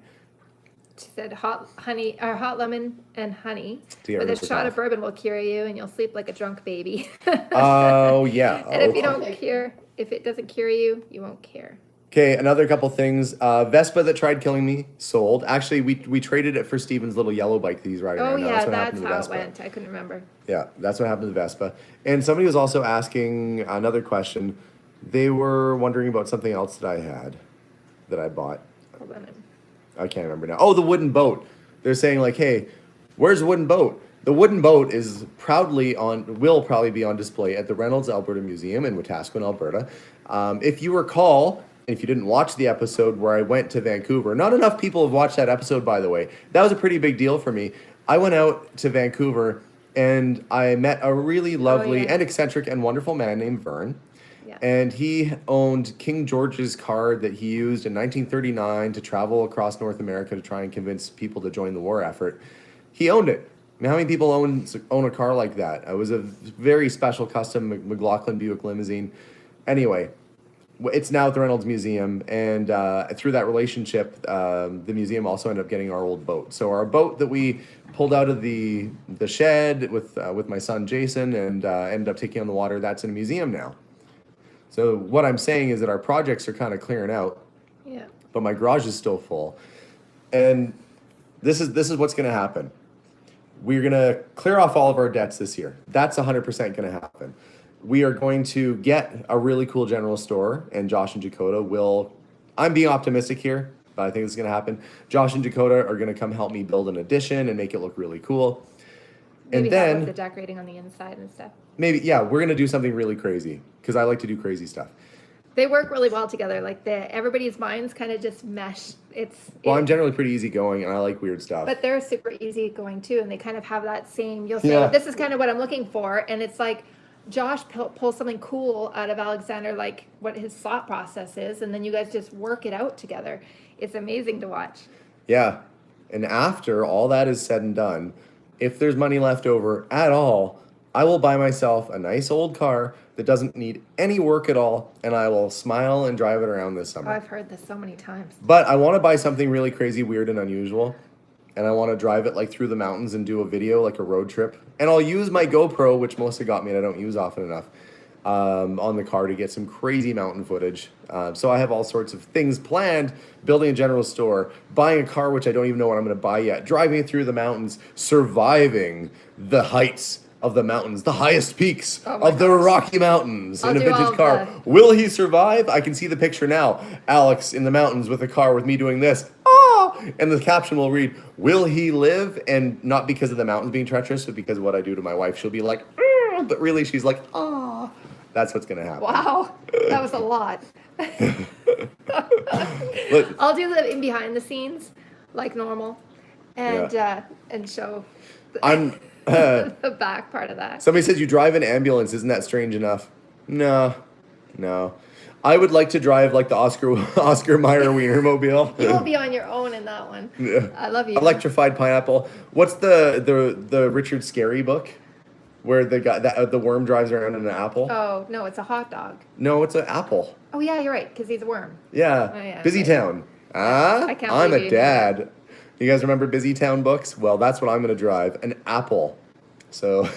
She said hot honey or hot lemon and honey Dear, with a Mr. shot of Cough. bourbon will cure you and you'll sleep like a drunk baby. Oh, yeah. And if you Okay. don't cure, if it doesn't cure you, you won't care. Okay, another couple things. Vespa that tried killing me, sold. Actually, we traded it for Steven's little yellow bike that he's riding Oh around now. yeah, what that's happened to the how it Vespa. went. I couldn't remember. Yeah, that's what happened to the Vespa. And somebody was also asking another question. They were wondering about something else that I had, that I bought. Hold on. I can't remember now. Oh, the wooden boat. They're saying like, hey, where's the wooden boat? The wooden boat will probably be on display at the Reynolds Alberta Museum in Wetaskiwin, Alberta. If you recall, and if you didn't watch the episode where I went to Vancouver, not enough people have watched that episode, by the way. That was a pretty big deal for me. I went out to Vancouver and I met a really lovely yeah. and eccentric and wonderful man named Vern. Yeah. And he owned King George's card that he used in 1939 to travel across North America to try and convince people to join the war effort. He owned it. I mean, how many people own a car like that? It was a very special custom McLaughlin Buick limousine. Anyway, it's now at the Reynolds Museum, and through that relationship, the museum also ended up getting our old boat. So our boat that we pulled out of the shed with my son Jason and ended up taking on the water, that's in a museum now. So what I'm saying is that our projects are kind of clearing out, Yeah. but my garage is still full. And this is what's going to happen. We're going to clear off all of our debts this year. That's 100% going to happen. We are going to get a really cool general store, and Josh and Dakota will, I'm being optimistic here, but I think it's going to happen. Josh and Dakota are going to come help me build an addition and make it look really cool. Maybe And help then with the decorating on the inside and stuff. maybe, yeah, we're going to do something really crazy because I like to do crazy stuff. They work really well together. Like everybody's minds kind of just mesh. I'm generally pretty easygoing and I like weird stuff. But they're super easygoing too, and they kind of have that same. You'll say, Yeah. "This is kind of what I'm looking for," and it's like Josh pulls something cool out of Alexander, like what his thought process is, and then you guys just work it out together. It's amazing to watch. Yeah. And after all that is said and done, if there's money left over at all, I will buy myself a nice old car that doesn't need any work at all, and I will smile and drive it around this Oh, summer. I've heard this so many times. But I want to buy something really crazy, weird, and unusual. and I want to drive it like through the mountains and do a video, like a road trip. And I'll use my GoPro, which Melissa got me and I don't use often enough, on the car to get some crazy mountain footage. So I have all sorts of things planned, building a general store, buying a car, which I don't even know what I'm going to buy yet, driving it through the mountains, surviving the heights of the mountains, the highest peaks of the Rocky Mountains in a vintage car. Will he survive? I can see the picture now. Alex in the mountains with a car with me doing this. Oh! And the caption will read, will he live? And not because of the mountains being treacherous, but because of what I do to my wife. She'll be like, but really she's like, ah. That's what's going to happen. Wow, that was a lot. I'll do the in behind the scenes like normal and show the back part of that. Somebody says you drive an ambulance. Isn't that strange enough? No. I would like to drive like the Oscar Mayer Wienermobile. You will be on your own in that one. Yeah. I love you. Electrified pineapple. What's the Richard Scarry book? Where the guy the worm drives around in an apple? Oh, no, it's a hot dog. No, it's an apple. Oh, yeah, you're right, because he's a worm. Yeah. Oh, yeah. Busy Town. I'm a dad. You guys remember Busy Town books? Well, that's what I'm going to drive, an apple. So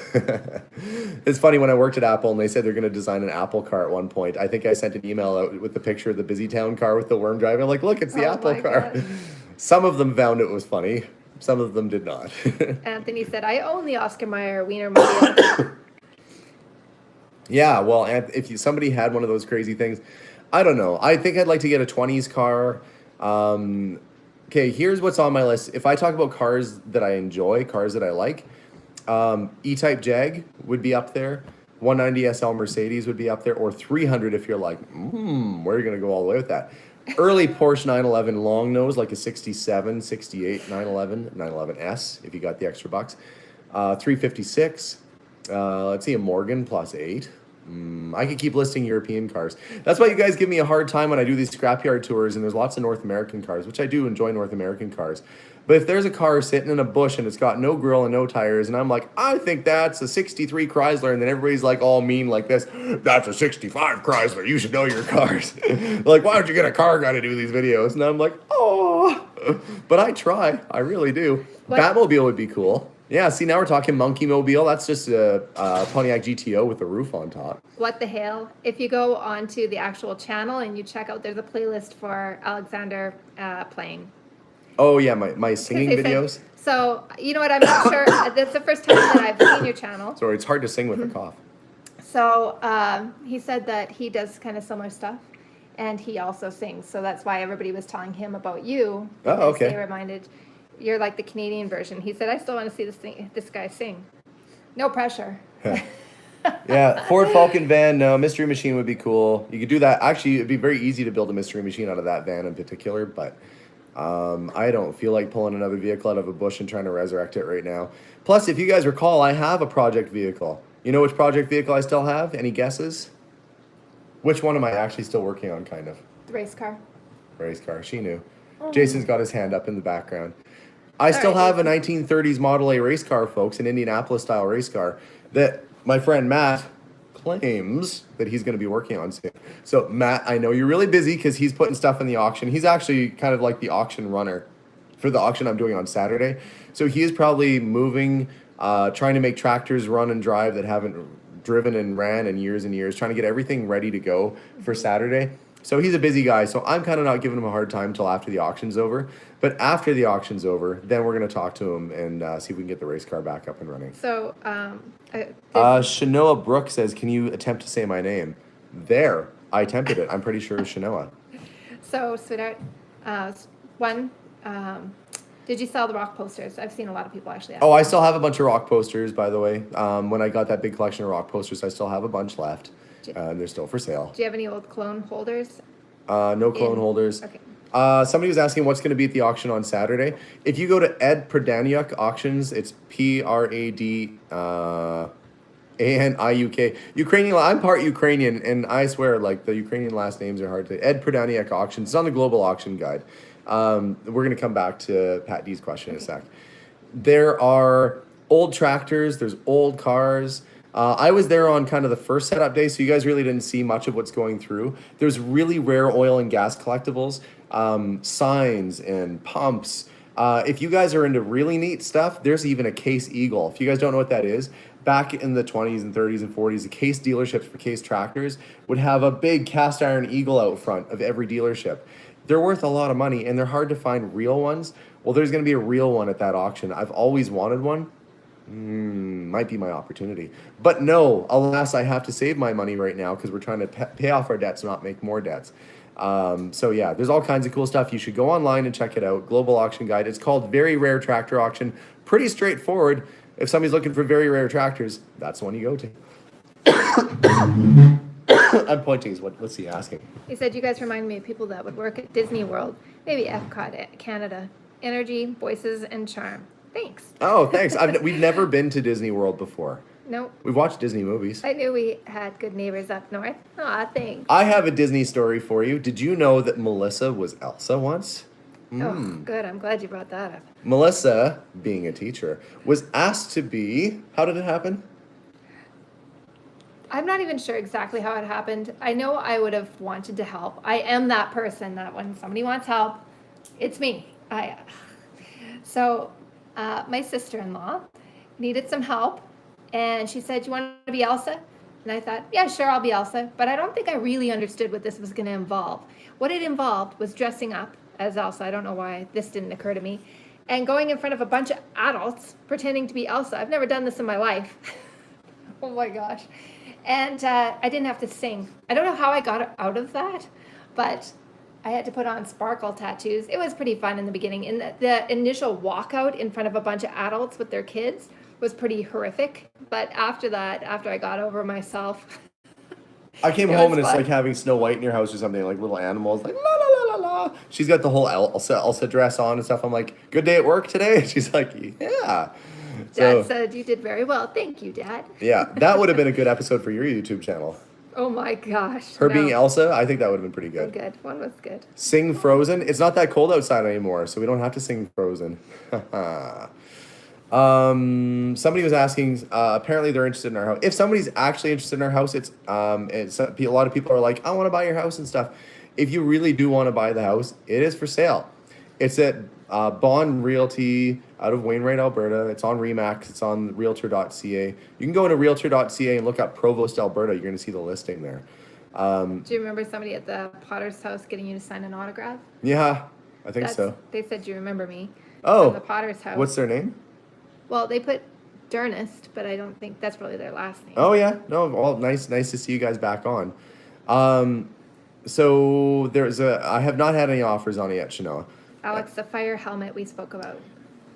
it's funny, when I worked at Apple and they said they're going to design an Apple car at one point, I think I sent an email out with the picture of the Busy Town car with the worm driving. Like, look, it's the Apple car. God. Some of them found it was funny. Some of them did not. Anthony said, I own the Oscar Mayer Wienermobile. Yeah, well, if somebody had one of those crazy things, I don't know. I think I'd like to get a 20s car. Okay, here's what's on my list. If I talk about cars that I enjoy, cars that I like, E-Type Jag would be up there. 190 SL Mercedes would be up there. Or 300 if you're like, where are you going to go all the way with that? Early Porsche 911 long nose, like a 67, 68, 911, 911S, if you got the extra bucks. 356. Let's see, a Morgan plus 8. I could keep listing European cars. That's why you guys give me a hard time when I do these scrapyard tours, and there's lots of North American cars, which I do enjoy North American cars. But if there's a car sitting in a bush and it's got no grill and no tires, and I'm like, I think that's a 63 Chrysler, and then everybody's like all mean like this, that's a 65 Chrysler, you should know your cars. Like, why don't you get a car guy to do these videos? And I'm like, oh, but I try, I really do. What? Batmobile would be cool. Yeah, see, now we're talking Monkey Mobile. That's just a Pontiac GTO with a roof on top. What the hell? If you go onto the actual channel and you check out, there's a playlist for Alexander playing. Oh, yeah, my singing videos. So, you know what, I'm not sure. That's the first time that I've seen your channel. Sorry, it's hard to sing with a cough. So, he said that he does kind of similar stuff, and he also sings. So that's why everybody was telling him about you. Oh, okay. They reminded, you're like the Canadian version. He said, I still want to see this guy sing. No pressure. Yeah, Ford Falcon van, no. Mystery Machine would be cool. You could do that. Actually, it'd be very easy to build a Mystery Machine out of that van in particular, but I don't feel like pulling another vehicle out of a bush and trying to resurrect it right now. Plus, if you guys recall, I have a project vehicle. You know which project vehicle I still have? Any guesses? Which one am I actually still working on, kind of? The race car. Race car, she knew. Oh. Jason's got his hand up in the background. I still have a 1930s Model A race car, folks, an Indianapolis-style race car that my friend Matt claims that he's going to be working on soon. So, Matt, I know you're really busy because he's putting stuff in the auction. He's actually kind of like the auction runner for the auction I'm doing on Saturday. So he is probably moving, trying to make tractors run and drive that haven't driven and ran in years and years, trying to get everything ready to go for Saturday. So he's a busy guy, so I'm kind of not giving him a hard time until after the auction's over. But after the auction's over, then we're going to talk to him and see if we can get the race car back up and running. So, Shanoa Brooke says, can you attempt to say my name? There, I attempted it. I'm pretty sure it's Shanoa. So, sweetheart, did you sell the rock posters? I've seen a lot of people actually ask. Oh, I still have a bunch of rock posters, by the way. When I got that big collection of rock posters, I still have a bunch left. They're still for sale. Do you have any old clone holders? No clone holders. Okay. Somebody was asking what's going to be at the auction on Saturday. If you go to Ed Pradaniuk Auctions, it's Pradaniuk. Ukrainian. I'm part Ukrainian, and I swear, like, the Ukrainian last names are hard to. Ed Pradaniuk Auctions. It's on the Global Auction Guide. We're going to come back to Pat D's question in a sec. There are old tractors. There's old cars. I was there on kind of the first setup day, so you guys really didn't see much of what's going through. There's really rare oil and gas collectibles, signs and pumps, If you guys are into really neat stuff, there's even a Case Eagle. If you guys don't know what that is, back in the 20s and 30s and 40s, the Case dealerships for Case tractors would have a big cast iron eagle out front of every dealership. They're worth a lot of money and they're hard to find real ones. Well, there's going to be a real one at that auction. I've always wanted one. Might be my opportunity. But no, alas, I have to save my money right now because we're trying to pay off our debts, not make more debts. So yeah, there's all kinds of cool stuff. You should go online and check it out. Global Auction Guide. It's called Very Rare Tractor Auction. Pretty straightforward. If somebody's looking for very rare tractors, that's the one you go to. I'm pointing. What's he asking? He said, you guys remind me of people that would work at Disney World, maybe Epcot, Canada. Energy, voices, and charm. Thanks. Oh, thanks. We've never been to Disney World before. Nope. We've watched Disney movies. I knew we had good neighbors up north. Aw, thanks. I have a Disney story for you. Did you know that Melissa was Elsa once? Oh, good. I'm glad you brought that up. Melissa, being a teacher, was asked to be... How did it happen? I'm not even sure exactly how it happened. I know I would have wanted to help. I am that person that when somebody wants help, it's me. So my sister-in-law needed some help, and she said, you want to be Elsa? And I thought, yeah, sure, I'll be Elsa. But I don't think I really understood what this was going to involve. What it involved was dressing up as Elsa. I don't know why this didn't occur to me. And going in front of a bunch of adults pretending to be Elsa. I've never done this in my life. Oh my gosh. And I didn't have to sing. I don't know how I got out of that, but I had to put on sparkle tattoos. It was pretty fun in the beginning. And the initial walkout in front of a bunch of adults with their kids was pretty horrific. But after that, after I got over myself, I came home and it's like having Snow White in your house or something, like little animals, like la la la la la. She's got the whole Elsa dress on and stuff. I'm like, good day at work today? She's like, yeah. Dad said you did very well. Thank you, Dad. Yeah, that would have been a good episode for your YouTube channel. Oh my gosh. Her being Elsa, I think that would have been pretty good. Good. One was good. Sing Frozen. It's not that cold outside anymore, so we don't have to sing Frozen. Somebody was asking, apparently they're interested in our house. If somebody's actually interested in our house, it's a lot of people are like, I want to buy your house and stuff. If you really do want to buy the house, it is for sale. It's at Bond Realty out of Wainwright, Alberta. It's on Remax. It's on realtor.ca. You can go into realtor.ca and look up Provost, Alberta. You're going to see the listing there. Do you remember somebody at the Potter's house getting you to sign an autograph? Yeah, I think so. They said, you remember me. Oh, From the Potter's house. What's their name? Well, they put Durnest, but I don't think that's really their last name. Oh, yeah. No, well, nice to see you guys back on. So I have not had any offers on it yet, Shanoa. Alex, the fire helmet we spoke about.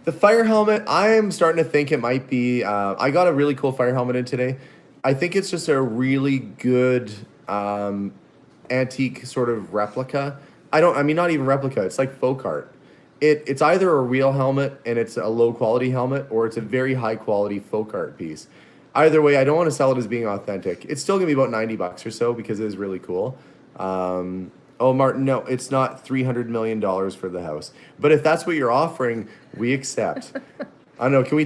The fire helmet, I am starting to think it might be, I got a really cool fire helmet in today. I think it's just a really good antique sort of replica. Not even replica, it's like folk art. It's either a real helmet and it's a low quality helmet, or it's a very high quality folk art piece. Either way, I don't want to sell it as being authentic. It's still gonna be about $90 or so because it is really cool. Oh, Martin, no, it's not $300 million for the house. But if that's what you're offering, we accept. I don't know. Can we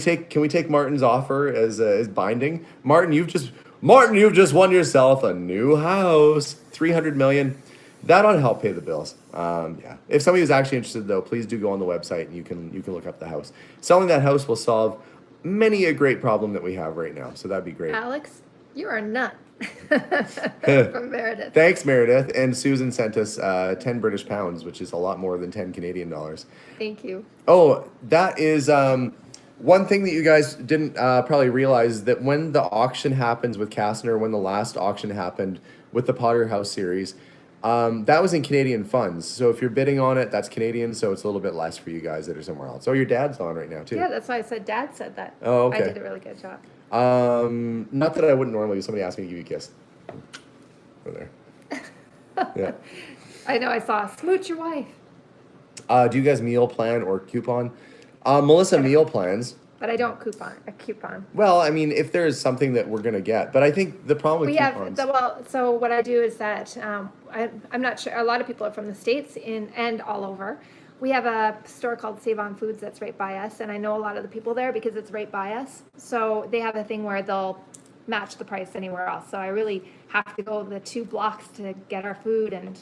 take Martin's offer as binding? Martin, you've just won yourself a new house. $300 million. That ought to help pay the bills. Yeah. If somebody was actually interested, though, please do go on the website and you can look up the house. Selling that house will solve many a great problem that we have right now. So that'd be great. Alex, you are a nut. From Meredith. Thanks, Meredith. And Susan sent us 10 British pounds, which is a lot more than 10 Canadian dollars. Thank you. Oh, that is one thing that you guys didn't probably realize, that when the auction happens with Kastner, when the last auction happened with the Potter House series, that was in Canadian funds. So if you're bidding on it, that's Canadian, so it's a little bit less for you guys that are somewhere else. Oh, your dad's on right now, too. Yeah, that's why I said Dad said that. Oh, okay. I did a really good job. Not that I wouldn't normally, if somebody asked me to give you a kiss. Over there. Yeah. I know, I saw smooch your wife. Do you guys meal plan or coupon? Melissa meal plans. But I don't coupon. Well, I mean, if there's something that we're going to get. But I think the problem with coupons... So what I do is that, I'm not sure, a lot of people are from the States and all over. We have a store called Save On Foods that's right by us, and I know a lot of the people there because it's right by us. So they have a thing where they'll match the price anywhere else. So I really have to go the 2 blocks to get our food, and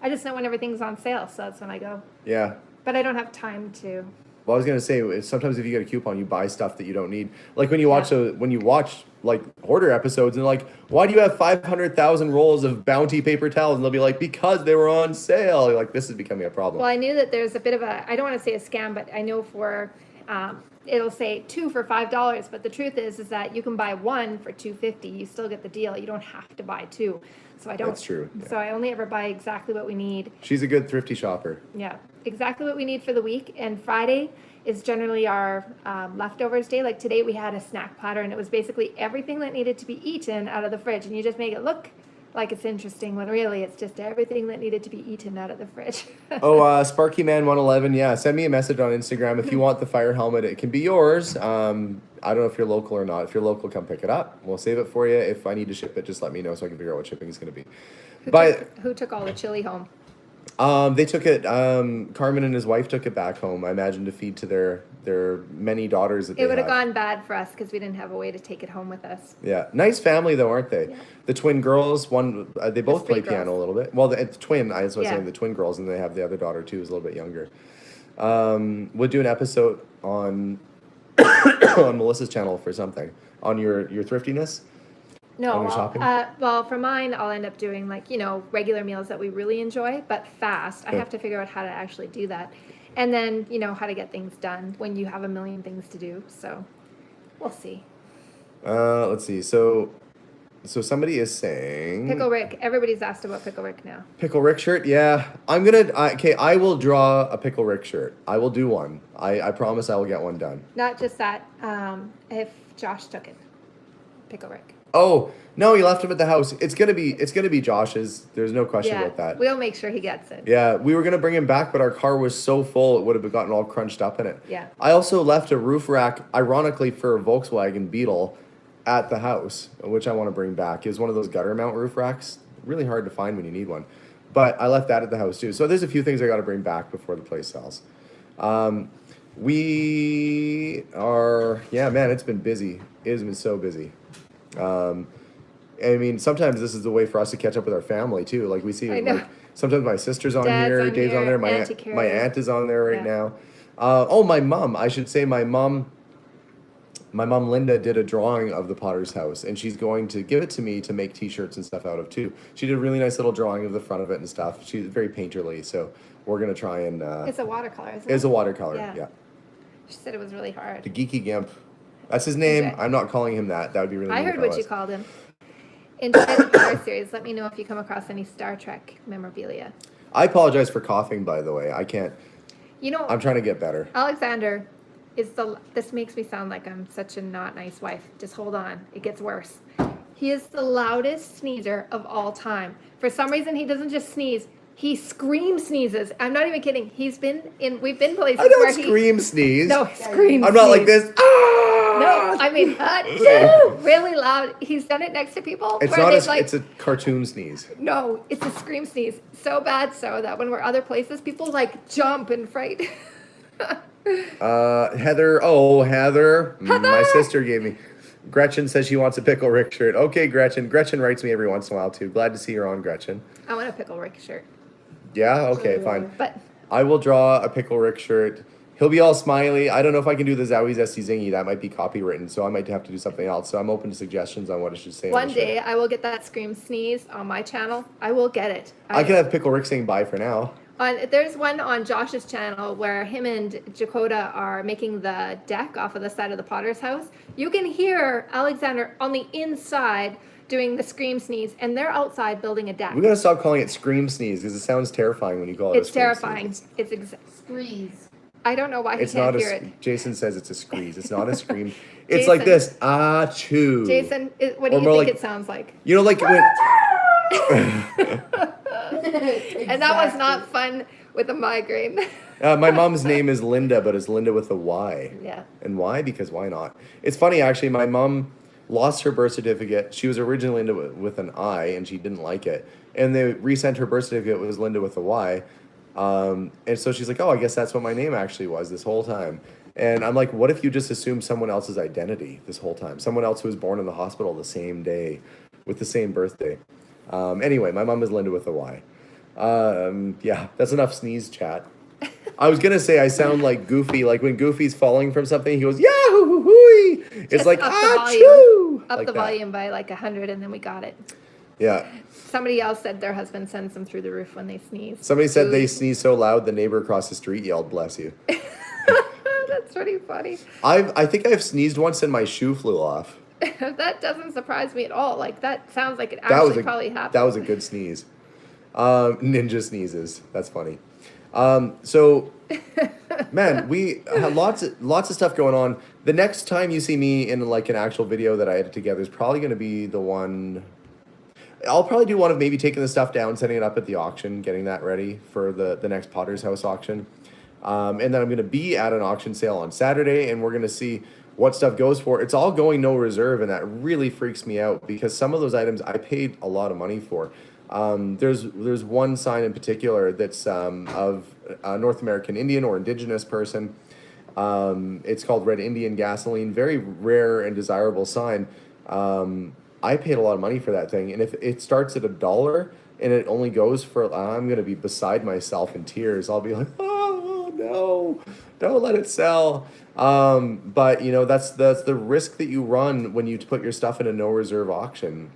I just know when everything's on sale, so that's when I go. Yeah. But I don't have time to. Well, I was gonna say sometimes if you get a coupon, you buy stuff that you don't need. Like when you watch like hoarder episodes, and they're like, why do you have 500,000 rolls of Bounty paper towels? And they'll be like, because they were on sale. You're like, this is becoming a problem. Well, I knew that there's a bit of a, I don't want to say a scam, but I know for, it'll say 2 for $5. But the truth is that you can buy 1 for $2.50. You still get the deal. You don't have to buy 2. So I don't. That's true. Yeah. So I only ever buy exactly what we need. She's a good thrifty shopper. Yeah, exactly what we need for the week. And Friday is generally our leftovers day. Like today we had a snack platter, and it was basically everything that needed to be eaten out of the fridge. And you just make it look like it's interesting when really it's just everything that needed to be eaten out of the fridge. Oh, Sparky Man 111, yeah. Send me a message on Instagram if you want the fire helmet. It can be yours. I don't know if you're local or not. If you're local, come pick it up. We'll save it for you. If I need to ship it, just let me know so I can figure out what shipping is going to be. Who took all the chili home? They took it. Carmen and his wife took it back home. I imagine to feed to their many daughters that they It would have have. gone bad for us because we didn't have a way to take it home with us. Yeah, nice family though, aren't they? Yeah. The twin girls. One, they both play three girls. piano a little bit. Well, it's twin. I was Yeah. saying the twin girls, and they have the other daughter too, who's a little bit younger. We'll do an episode on on Melissa's channel for something on your thriftiness. No, On your well, shopping? well, for mine, I'll end up doing like, regular meals that we really enjoy, but fast. I Yeah. have to figure out how to actually do that. And then, how to get things done when you have a million things to do. So we'll see. Let's see. So somebody is saying Pickle Rick. Everybody's asked about Pickle Rick now. Pickle Rick shirt. Yeah, I'm gonna. Okay, I will draw a Pickle Rick shirt. I will do one. I promise I will get one done. Not just that, if Josh took it. Pickle Rick. Oh no, he left him at the house. It's gonna be Josh's. There's no question Yeah, about that. we'll make sure he gets it. Yeah, we were gonna bring him back, but our car was so full it would have gotten all crunched up in it. Yeah. I also left a roof rack, ironically for a Volkswagen Beetle, at the house, which I want to bring back. It was one of those gutter mount roof racks. Really hard to find when you need one, but I left that at the house too. So there's a few things I got to bring back before the place sells. We are, yeah, man, it's been busy. It has been so busy. I mean, sometimes this is the way for us to catch up with our family too. Like we see, I know. like sometimes my sister's on Dad's here, on Dave's here, on there, Auntie my Carrie. aunt is on there right Yeah. now. Oh, my mom. I should say my mom. My mom Linda did a drawing of the Potter's house, and she's going to give it to me to make T-shirts and stuff out of too. She did a really nice little drawing of the front of it and stuff. She's very painterly, so we're gonna try and. It's a watercolor, isn't it? It's a watercolor, Yeah. yeah. She said it was really hard. The Geeky Gimp. That's his name. Okay. I'm not calling him that. That would be really. I mean heard if what was. you called him. Enjoy the Potter series. Let me know if you come across any Star Trek memorabilia. I apologize for coughing, by the way. I can't. I'm trying to get better. Alexander is this makes me sound like I'm such a not nice wife. Just hold on. It gets worse. He is the loudest sneezer of all time. For some reason, he doesn't just sneeze. He scream sneezes. I'm not even kidding. We've been places I don't where scream sneeze. No, scream I'm not like sneeze. this. Ah! No, I mean, achoo! Really loud. He's done it next to people. It's where not they've, it's a cartoon sneeze. No, it's a scream sneeze. So bad so that when we're other places, people jump in fright. Heather. My sister gave me. Gretchen says she wants a Pickle Rick shirt. Okay, Gretchen. Gretchen writes me every once in a while too. Glad to see her on, Gretchen. I want a Pickle Rick shirt. Yeah. Okay. Fine. But I will draw a Pickle Rick shirt. He'll be all smiley. I don't know if I can do the Zowie Zesty Zingy. That might be copywritten, so I might have to do something else. So I'm open to suggestions on what it should say. one day I will get that scream sneeze on my channel. I will get it. I could have Pickle Rick saying bye for now. There's one on Josh's channel where him and Jakota are making the deck off of the side of the Potter's house. You can hear Alexander on the inside doing the scream sneeze, and they're outside building a deck. We gotta stop calling it scream sneeze because it sounds terrifying when you call it. It's a scream terrifying. Sneeze. It's Squeeze. I don't know why he It's can't not hear it. Jason says it's a screeze. It's not a scream. It's like this. Achoo. Jason, what do Or you more think like- it sounds like? You know, like when. And that was not fun with a migraine. My mom's name is Linda, but it's Linda with a Y. Yeah. And why? Because why not? It's funny, actually. My mom lost her birth certificate. She was originally Linda with an I, and she didn't like it. And they resent her birth certificate. It was Linda with a Y. And so she's like, oh, I guess that's what my name actually was this whole time. And I'm like, what if you just assumed someone else's identity this whole time? Someone else who was born in the hospital the same day with the same birthday. Anyway, my mom is Linda with a Y. Yeah, that's enough sneeze chat. I was gonna say I sound like Goofy. Like when Goofy's falling from something, he goes Yahoo hooey. It's Just like up the volume. achoo. Up Like the that. volume by like 100, and then we got it. Yeah. Somebody else said their husband sends them through the roof when they sneeze. Somebody said they Ooh. sneezed so loud the neighbor across the street yelled, "Bless you." That's pretty funny. I think I've sneezed once and my shoe flew off. That doesn't surprise me at all. Like that sounds like it That was actually a probably happened. that was a good sneeze. Ninja sneezes. That's funny. So, man, we have lots of stuff going on. The next time you see me in like an actual video that I edit together is probably going to be the one. I'll probably do one of maybe taking the stuff down, setting it up at the auction, getting that ready for the next Potter's House auction. And then I'm going to be at an auction sale on Saturday, and we're going to see what stuff goes for. It's all going no reserve, and that really freaks me out because some of those items I paid a lot of money for. There's one sign in particular that's of a North American Indian or indigenous person. It's called Red Indian Gasoline, very rare and desirable sign. I paid a lot of money for that thing, and if it starts at $1 and it only goes for, I'm gonna be beside myself in tears. I'll be like, oh no, don't let it sell. But you know that's the risk that you run when you put your stuff in a no reserve auction.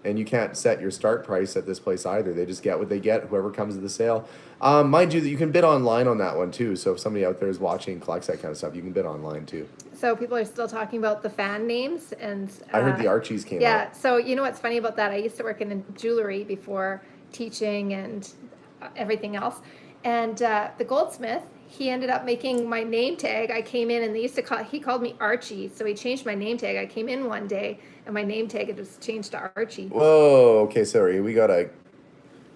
And you can't set your start price at this place either. They just get what they get, whoever comes to the sale. Mind you, that you can bid online on that one too. So if somebody out there is watching, collects that kind of stuff, you can bid online too. So people are still talking about the fan names, and I heard the Archies came out. yeah. So you know what's funny about that? I used to work in jewelry before teaching and everything else, and the goldsmith, he ended up making my name tag. I came in and he called me Archie, so he changed my name tag. I came in one day and my name tag had just changed to Archie. Whoa, okay, sorry. We gotta.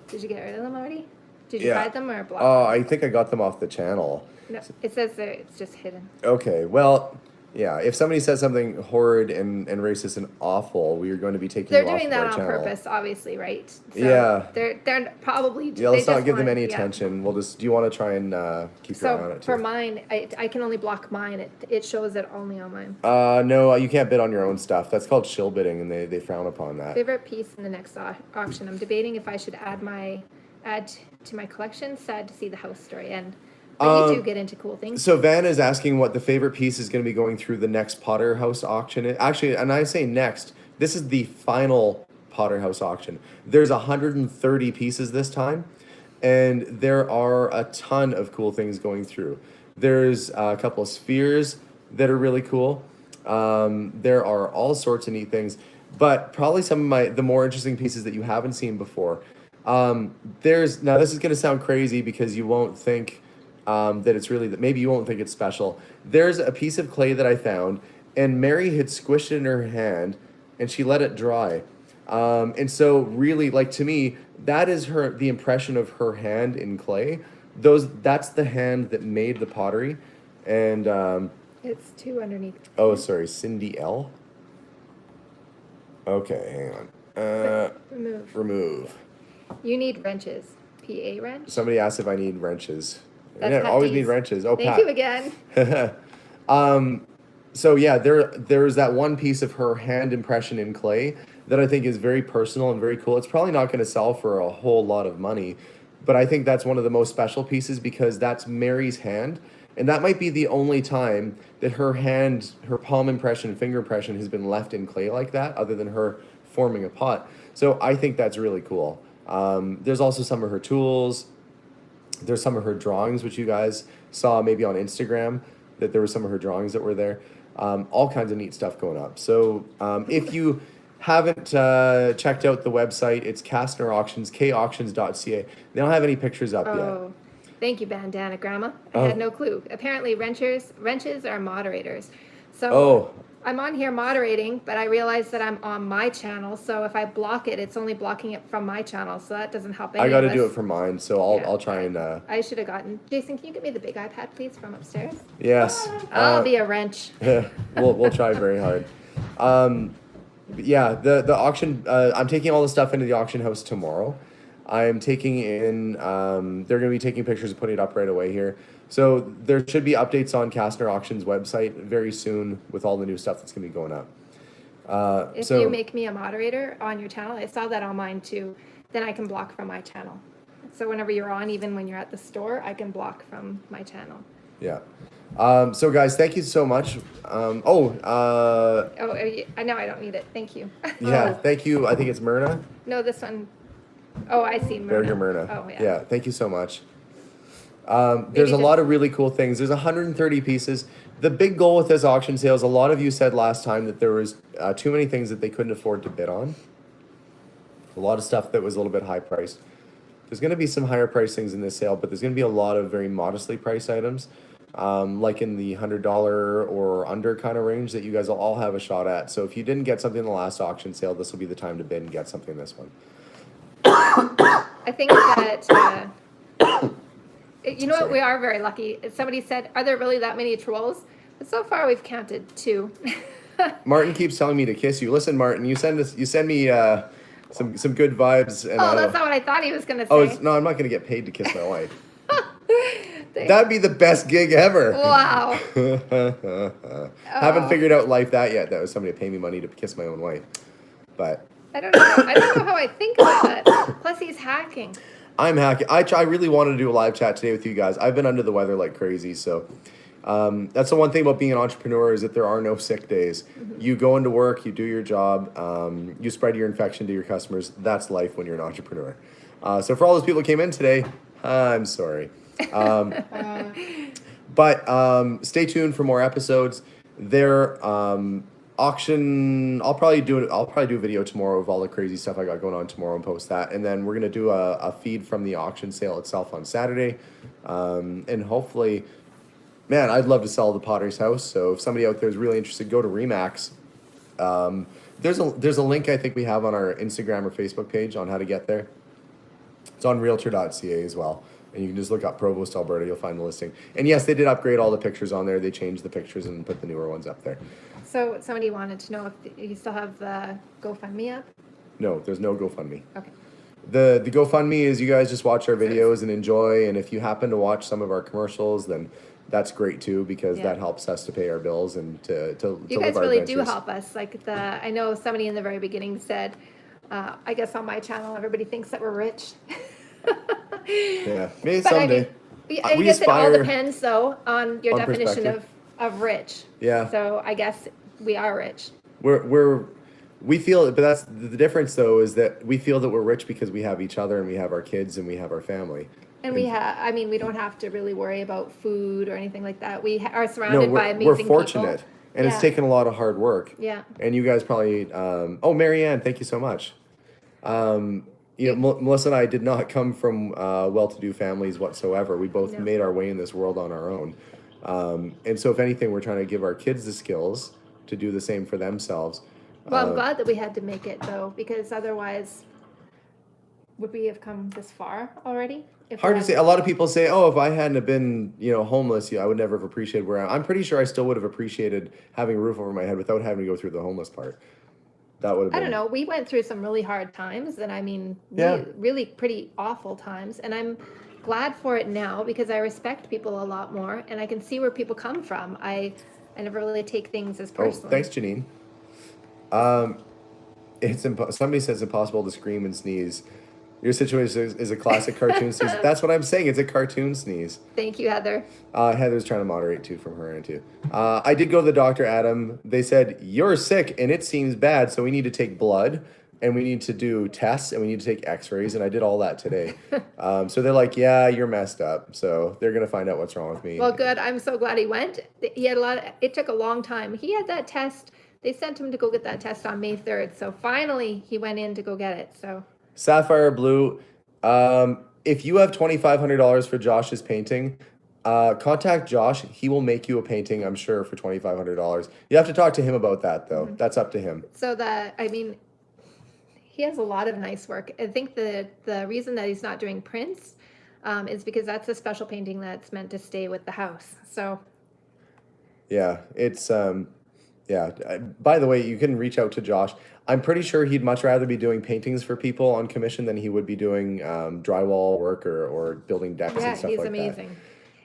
Did you get rid of them already? Did you Yeah. hide them or block Oh, them? I think I got them off the channel. No, it says there, it's just hidden. Okay, well, yeah. If somebody says something horrid and racist and awful, we are going to be taking They're them off doing of our that on channel. purpose, obviously, right? So Yeah. They're probably. Yeah, let's they not just give them want- any yeah. attention. We'll just. Do you want to try and keep your eye on So it too? for mine, I can only block mine. It shows it only on mine. No, you can't bid on your own stuff. That's called shill bidding, and they frown upon that. Favorite piece in the next auction. I'm debating if I should add to my collection. Sad to see the house story end. But you do get into cool things. So Van is asking what the favorite piece is going to be going through the next Potter House auction. Actually, and I say next, this is the final Potter House auction. There's 130 pieces this time, and there are a ton of cool things going through. There's a couple of spheres that are really cool. There are all sorts of neat things, but probably some of the more interesting pieces that you haven't seen before. Now this is going to sound crazy because you won't think that it's really that. Maybe you won't think it's special. There's a piece of clay that I found, and Mary had squished it in her hand, and she let it dry. And so really, like, to me, that is the impression of her hand in clay. That's the hand that made the pottery. And It's two underneath. oh, sorry, Cindy L. Okay, hang on. Remove. You need wrenches. PA wrench. Somebody asked if I need wrenches. That's Yeah, Pat always D's. need wrenches. Oh, Thank Pat. you again. So yeah, there's that one piece of her hand impression in clay that I think is very personal and very cool. It's probably not going to sell for a whole lot of money, but I think that's one of the most special pieces because that's Mary's hand, and that might be the only time that her hand, her palm impression, finger impression has been left in clay like that, other than her forming a pot. So I think that's really cool. There's also some of her tools. There's some of her drawings, which you guys saw maybe on Instagram, that there were some of her drawings that were there. All kinds of neat stuff going up. So if you haven't checked out the website, it's Kastner Auctions, kauctions.ca. They don't have any pictures up yet. Oh, thank you, Bandana Grandma. I Oh. had no clue. Apparently, wrenches are moderators. So Oh. I'm on here moderating, but I realized that I'm on my channel. So if I block it, it's only blocking it from my channel. So that doesn't help any I got to of do us. it for mine, so I'll Yeah. I'll try and I should have gotten. Jason, can you get me the big iPad, please, from upstairs? yes. I'll be a wrench. we'll try very hard. But yeah, the auction. I'm taking all the stuff into the auction house tomorrow. I'm taking in. They're going to be taking pictures and putting it up right away here. So there should be updates on Kastner Auctions website very soon with all the new stuff that's going to be going up. If So you make me a moderator on your channel, I saw that on mine too, then I can block from my channel. So whenever you're on, even when you're at the store, I can block from my channel. Yeah. So guys, thank you so much. Oh, I know I don't need it. Thank you. Yeah, thank you. I think it's Myrna. No, this one. Oh, I see Myrna. Burger Myrna. Oh, yeah. Yeah, thank you so much. There's a lot of really cool things. There's 130 pieces. The big goal with this auction sale is a lot of you said last time that there was too many things that they couldn't afford to bid on. A lot of stuff that was a little bit high priced. There's going to be some higher priced things in this sale, but there's going to be a lot of very modestly priced items, like in the $100 or under kind of range that you guys will all have a shot at. So if you didn't get something in the last auction sale, this will be the time to bid and get something this one. I think that, you know what, we are very lucky. Somebody said, are there really that many trolls? But so far we've counted 2. Martin keeps telling me to kiss you. Listen, Martin, you send me some good vibes. And Oh, that's not what I thought he was going to say. Oh, no, I'm not going to get paid to kiss my wife. That'd be the best gig ever. Wow. Haven't figured out life that yet. That was somebody to pay me money to kiss my own wife. But I don't know how I think about that. Plus he's hacking. I'm hacking. I really wanted to do a live chat today with you guys. I've been under the weather like crazy, so that's the one thing about being an entrepreneur is that there are no sick days. Mm-hmm. You go into work, you do your job, you spread your infection to your customers. That's life when you're an entrepreneur. So for all those people who came in today, I'm sorry. But stay tuned for more episodes. Their auction, I'll probably do a video tomorrow of all the crazy stuff I got going on tomorrow and post that. And then we're gonna do a feed from the auction sale itself on Saturday. And hopefully, man, I'd love to sell the Pottery's house. So if somebody out there is really interested, go to Remax. There's a link I think we have on our Instagram or Facebook page on how to get there. It's on realtor.ca as well. And you can just look up Provost, Alberta. You'll find the listing. And yes, they did upgrade all the pictures on there. They changed the pictures and put the newer ones up there. So somebody wanted to know if you still have the GoFundMe up? No, there's no GoFundMe. Okay. The GoFundMe is you guys just watch our videos and enjoy. And if you happen to watch some of our commercials, then that's great too, because that helps us to pay our bills and to you live guys our really adventures. do help us. Like I know somebody in the very beginning said, I guess on my channel everybody thinks that we're rich. Yeah, maybe But someday. I We guess it all aspire depends though on your on definition perspective. of rich. Yeah. So I guess we are rich. We feel, but that's the difference though, is that we feel that we're rich because we have each other and we have our kids and we have our family. And we don't have to really worry about food or anything like that. We are surrounded by amazing people. We're fortunate, and it's taken a lot of hard work. Yeah. And you guys probably, Marianne, thank you so much. Melissa and I did not come from well-to-do families whatsoever. We both made our way in this world on our own. And so if anything, we're trying to give our kids the skills to do the same for themselves. Well, I'm glad that we had to make it though, because otherwise, would we have come this far already? Hard to say. A lot of people say, "Oh, if I hadn't have been, homeless, I would never have appreciated where I'm." I'm pretty sure I still would have appreciated having a roof over my head without having to go through the homeless part. That would have been. I don't know. We went through some really hard times, and I mean, really pretty awful times. And I'm glad for it now because I respect people a lot more, and I can see where people come from. I never really take things as personal. Oh, thanks, Janine. Somebody says it's impossible to scream and sneeze. Your situation is a classic cartoon sneeze. That's what I'm saying. It's a cartoon sneeze. Thank you, Heather. Heather's trying to moderate too from her end too. I did go to the doctor, Adam. They said, you're sick and it seems bad, so we need to take blood and we need to do tests and we need to take x-rays, and I did all that today. So they're like, yeah, you're messed up. So they're going to find out what's wrong with me. Well, good. I'm so glad he went. He had it took a long time. He had that test. They sent him to go get that test on May 3rd. So finally he went in to go get it. So Sapphire Blue, if you have $2,500 for Josh's painting, contact Josh. He will make you a painting, I'm sure, for $2,500. You have to talk to him about that, though. Mm-hmm. That's up to him. So he has a lot of nice work. I think the reason that he's not doing prints is because that's a special painting that's meant to stay with the house. So yeah, it's by the way, you can reach out to Josh. I'm pretty sure he'd much rather be doing paintings for people on commission than he would be doing drywall work or building decks and stuff like that. Yeah, he's amazing.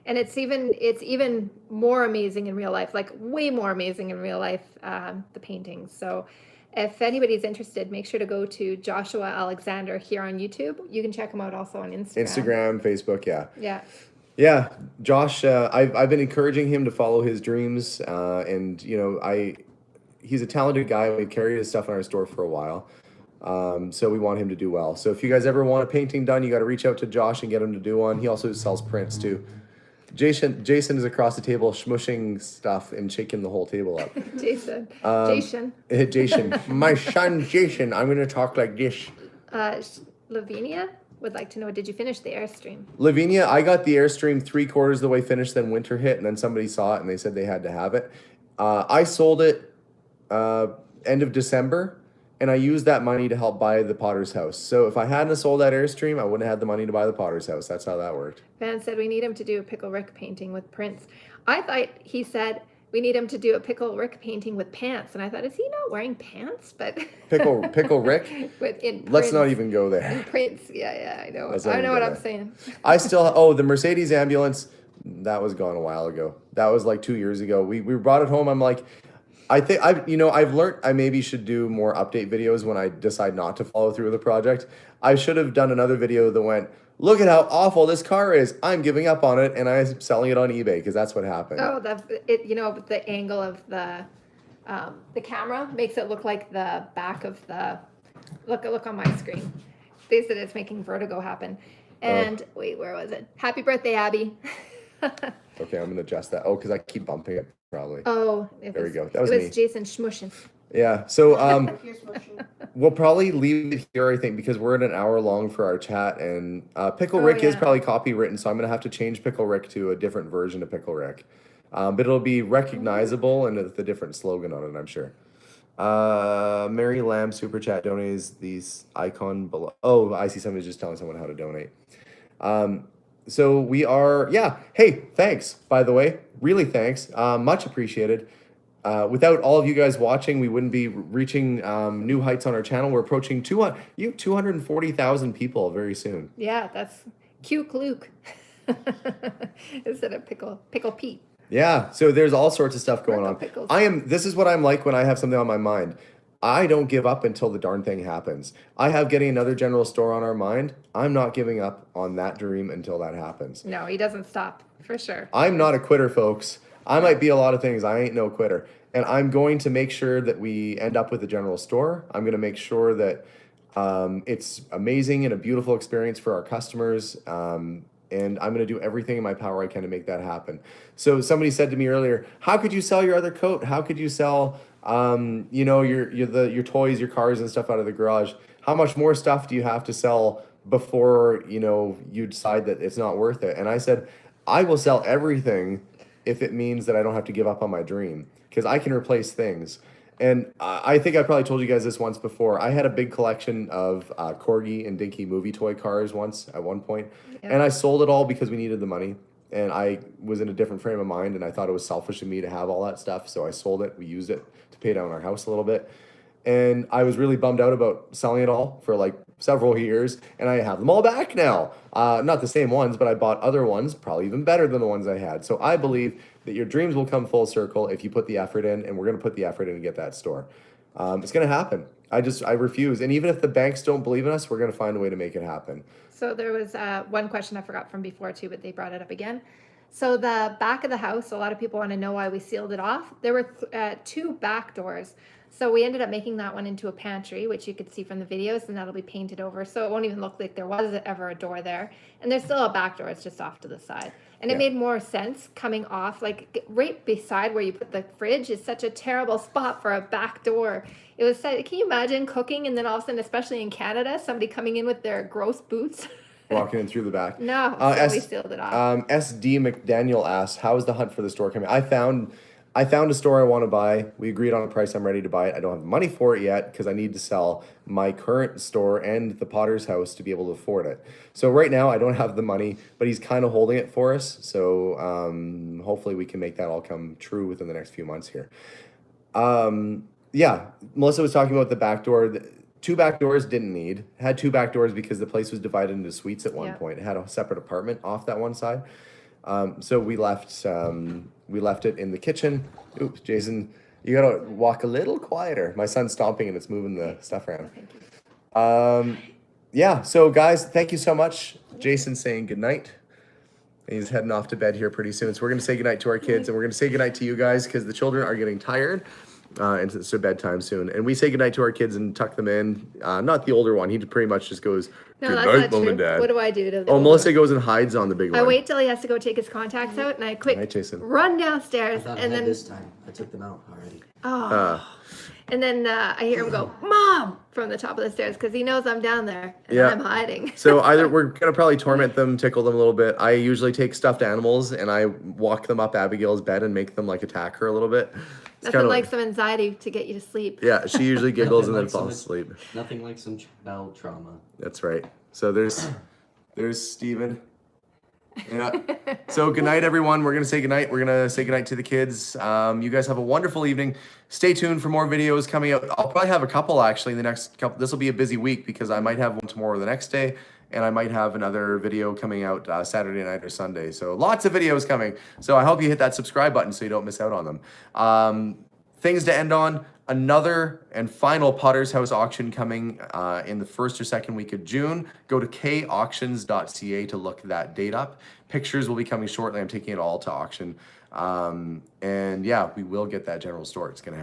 And it's even more amazing in real life, like way more amazing in real life, the paintings. So if anybody's interested, make sure to go to Joshua Alexander here on YouTube. You can check him out also on Instagram. Instagram, Facebook, yeah. Yeah. Yeah, Josh, I've been encouraging him to follow his dreams, and he's a talented guy. We've carried his stuff in our store for a while, so we want him to do well. So if you guys ever want a painting done, you got to reach out to Josh and get him to do one. He also sells prints too. Jason is across the table smushing stuff and shaking the whole table up. Jason. Jason, my son Jason, I'm gonna talk like this. Lavinia would like to know, did you finish the Airstream? Lavinia, I got the Airstream 3/4 of the way finished, then winter hit, and then somebody saw it and they said they had to have it. I sold it end of December, and I used that money to help buy the Potter's house. So if I hadn't sold that Airstream, I wouldn't have had the money to buy the Potter's house. That's how that worked. Van said we need him to do a Pickle Rick painting with prints. I thought he said we need him to do a Pickle Rick painting with pants, and I thought, is he not wearing pants? But Pickle Rick. Let's not even go there. In prints, yeah, I know. I know what I'm saying. I still the Mercedes ambulance, that was gone a while ago. That was like 2 years ago. We brought it home. I'm like, I think I've learned I maybe should do more update videos when I decide not to follow through with the project. I should have done another video that went, look at how awful this car is. I'm giving up on it, and I'm selling it on eBay because that's what happened. Oh, the angle of the camera makes it look like the back of the. Look on my screen. They said it's making vertigo happen. And wait, where was it? Happy birthday, Abby. Okay, I'm gonna adjust that. Oh, because I keep bumping it probably. Oh, there we go. That was me. me. Jason Schmushin. Yeah. So we'll probably leave it here, I think, because we're at an hour long for our chat, and Pickle Rick is probably copywritten, so I'm gonna have to change Pickle Rick to a different version of Pickle Rick, but it'll be recognizable and with a different slogan on it, I'm sure. Mary Lamb super chat donates these icon below. Oh, I see somebody's just telling someone how to donate. So we are, hey, thanks, by the way, really thanks, much appreciated. Without all of you guys watching, we wouldn't be reaching new heights on our channel. We're approaching 240,000 people very soon. Yeah, that's cute Luke. Instead of Pickle Pete. Yeah, so there's all sorts of stuff going on. Pickles. This is what I'm like when I have something on my mind. I don't give up until the darn thing happens. I have getting another general store on our mind. I'm not giving up on that dream until that happens. No, he doesn't stop, for sure. I'm not a quitter, folks. I might be a lot of things. I ain't no quitter. And I'm going to make sure that we end up with a general store. I'm going to make sure that it's amazing and a beautiful experience for our customers. And I'm going to do everything in my power I can to make that happen. So somebody said to me earlier, how could you sell your other coat? How could you sell your toys, your cars and stuff out of the garage? How much more stuff do you have to sell before, you decide that it's not worth it? And I said, I will sell everything if it means that I don't have to give up on my dream, because I can replace things. And I think I probably told you guys this once before. I had a big collection of Corgi and Dinky movie toy cars at one point. And I sold it all because we needed the money. And I was in a different frame of mind, and I thought it was selfish of me to have all that stuff. So I sold it. We used it to pay down our house a little bit. And I was really bummed out about selling it all for like several years. And I have them all back now. Not the same ones, but I bought other ones, probably even better than the ones I had. So I believe that your dreams will come full circle if you put the effort in, and we're going to put the effort in to get that store. It's going to happen. I refuse. And even if the banks don't believe in us, we're going to find a way to make it happen. So there was one question I forgot from before too, but they brought it up again. So the back of the house, a lot of people want to know why we sealed it off. There were 2 back doors. So we ended up making that one into a pantry, which you could see from the videos, and that'll be painted over. So it won't even look like there was ever a door there. And there's still a back door. It's just off to the side. And it made more sense coming off, like right beside where you put the fridge is such a terrible spot for a back door. It was, can you imagine cooking and then all of a sudden, especially in Canada, somebody coming in with their gross boots? Walking in through the back. No, so we sealed it off. SD McDaniel asks, how is the hunt for the store coming? I found a store I want to buy. We agreed on a price. I'm ready to buy it. I don't have the money for it yet because I need to sell my current store and the Potter's house to be able to afford it. So right now I don't have the money, but he's kind of holding it for us. So hopefully we can make that all come true within the next few months here. Melissa was talking about the back door. 2 back doors had 2 back doors because the place was divided into suites at one point. It had a separate apartment off that one side. So we left it in the kitchen. Oops, Jason You gotta walk a little quieter. My son's stomping and it's moving the stuff around. Thank you. Yeah, so guys, thank you so much. Jason's saying goodnight. He's heading off to bed here pretty soon. So we're going to say goodnight to our kids and we're going to say goodnight to you guys because the children are getting tired. And it's their bedtime soon. And we say goodnight to our kids and tuck them in. Not the older one. He pretty much just goes, No, good that's night, not Mom true. and Dad. What do I do to the Oh, older Melissa one? goes and hides on the big one. I wait till he has to go take his contacts out, and I quick Night, Jason. run I downstairs, thought I and had then this time. I took them out already. and then I hear him go, "Mom!" from the top of the stairs because he knows I'm down there and Yeah. I'm hiding. So either we're going to probably torment them, tickle them a little bit. I usually take stuffed animals and I walk them up Abigail's bed and make them like attack her a little bit. It's Nothing kinda like some anxiety to get you to sleep. Yeah, she usually giggles and then Nothing like so falls much- asleep. Nothing like some child trauma. That's right. So there's Steven. Yeah. So good night, everyone. We're gonna say good night. We're gonna say good night to the kids. You guys have a wonderful evening. Stay tuned for more videos coming out. I'll probably have a couple actually in the next couple. This will be a busy week because I might have one tomorrow or the next day, and I might have another video coming out Saturday night or Sunday. So lots of videos coming. So I hope you hit that subscribe button so you don't miss out on them. Things to end on. Another and final Potter's House auction coming in the first or second week of June. Go to kauctions.ca to look that date up. Pictures will be coming shortly. I'm taking it all to auction. And yeah, we will get that general store. It's going to happen.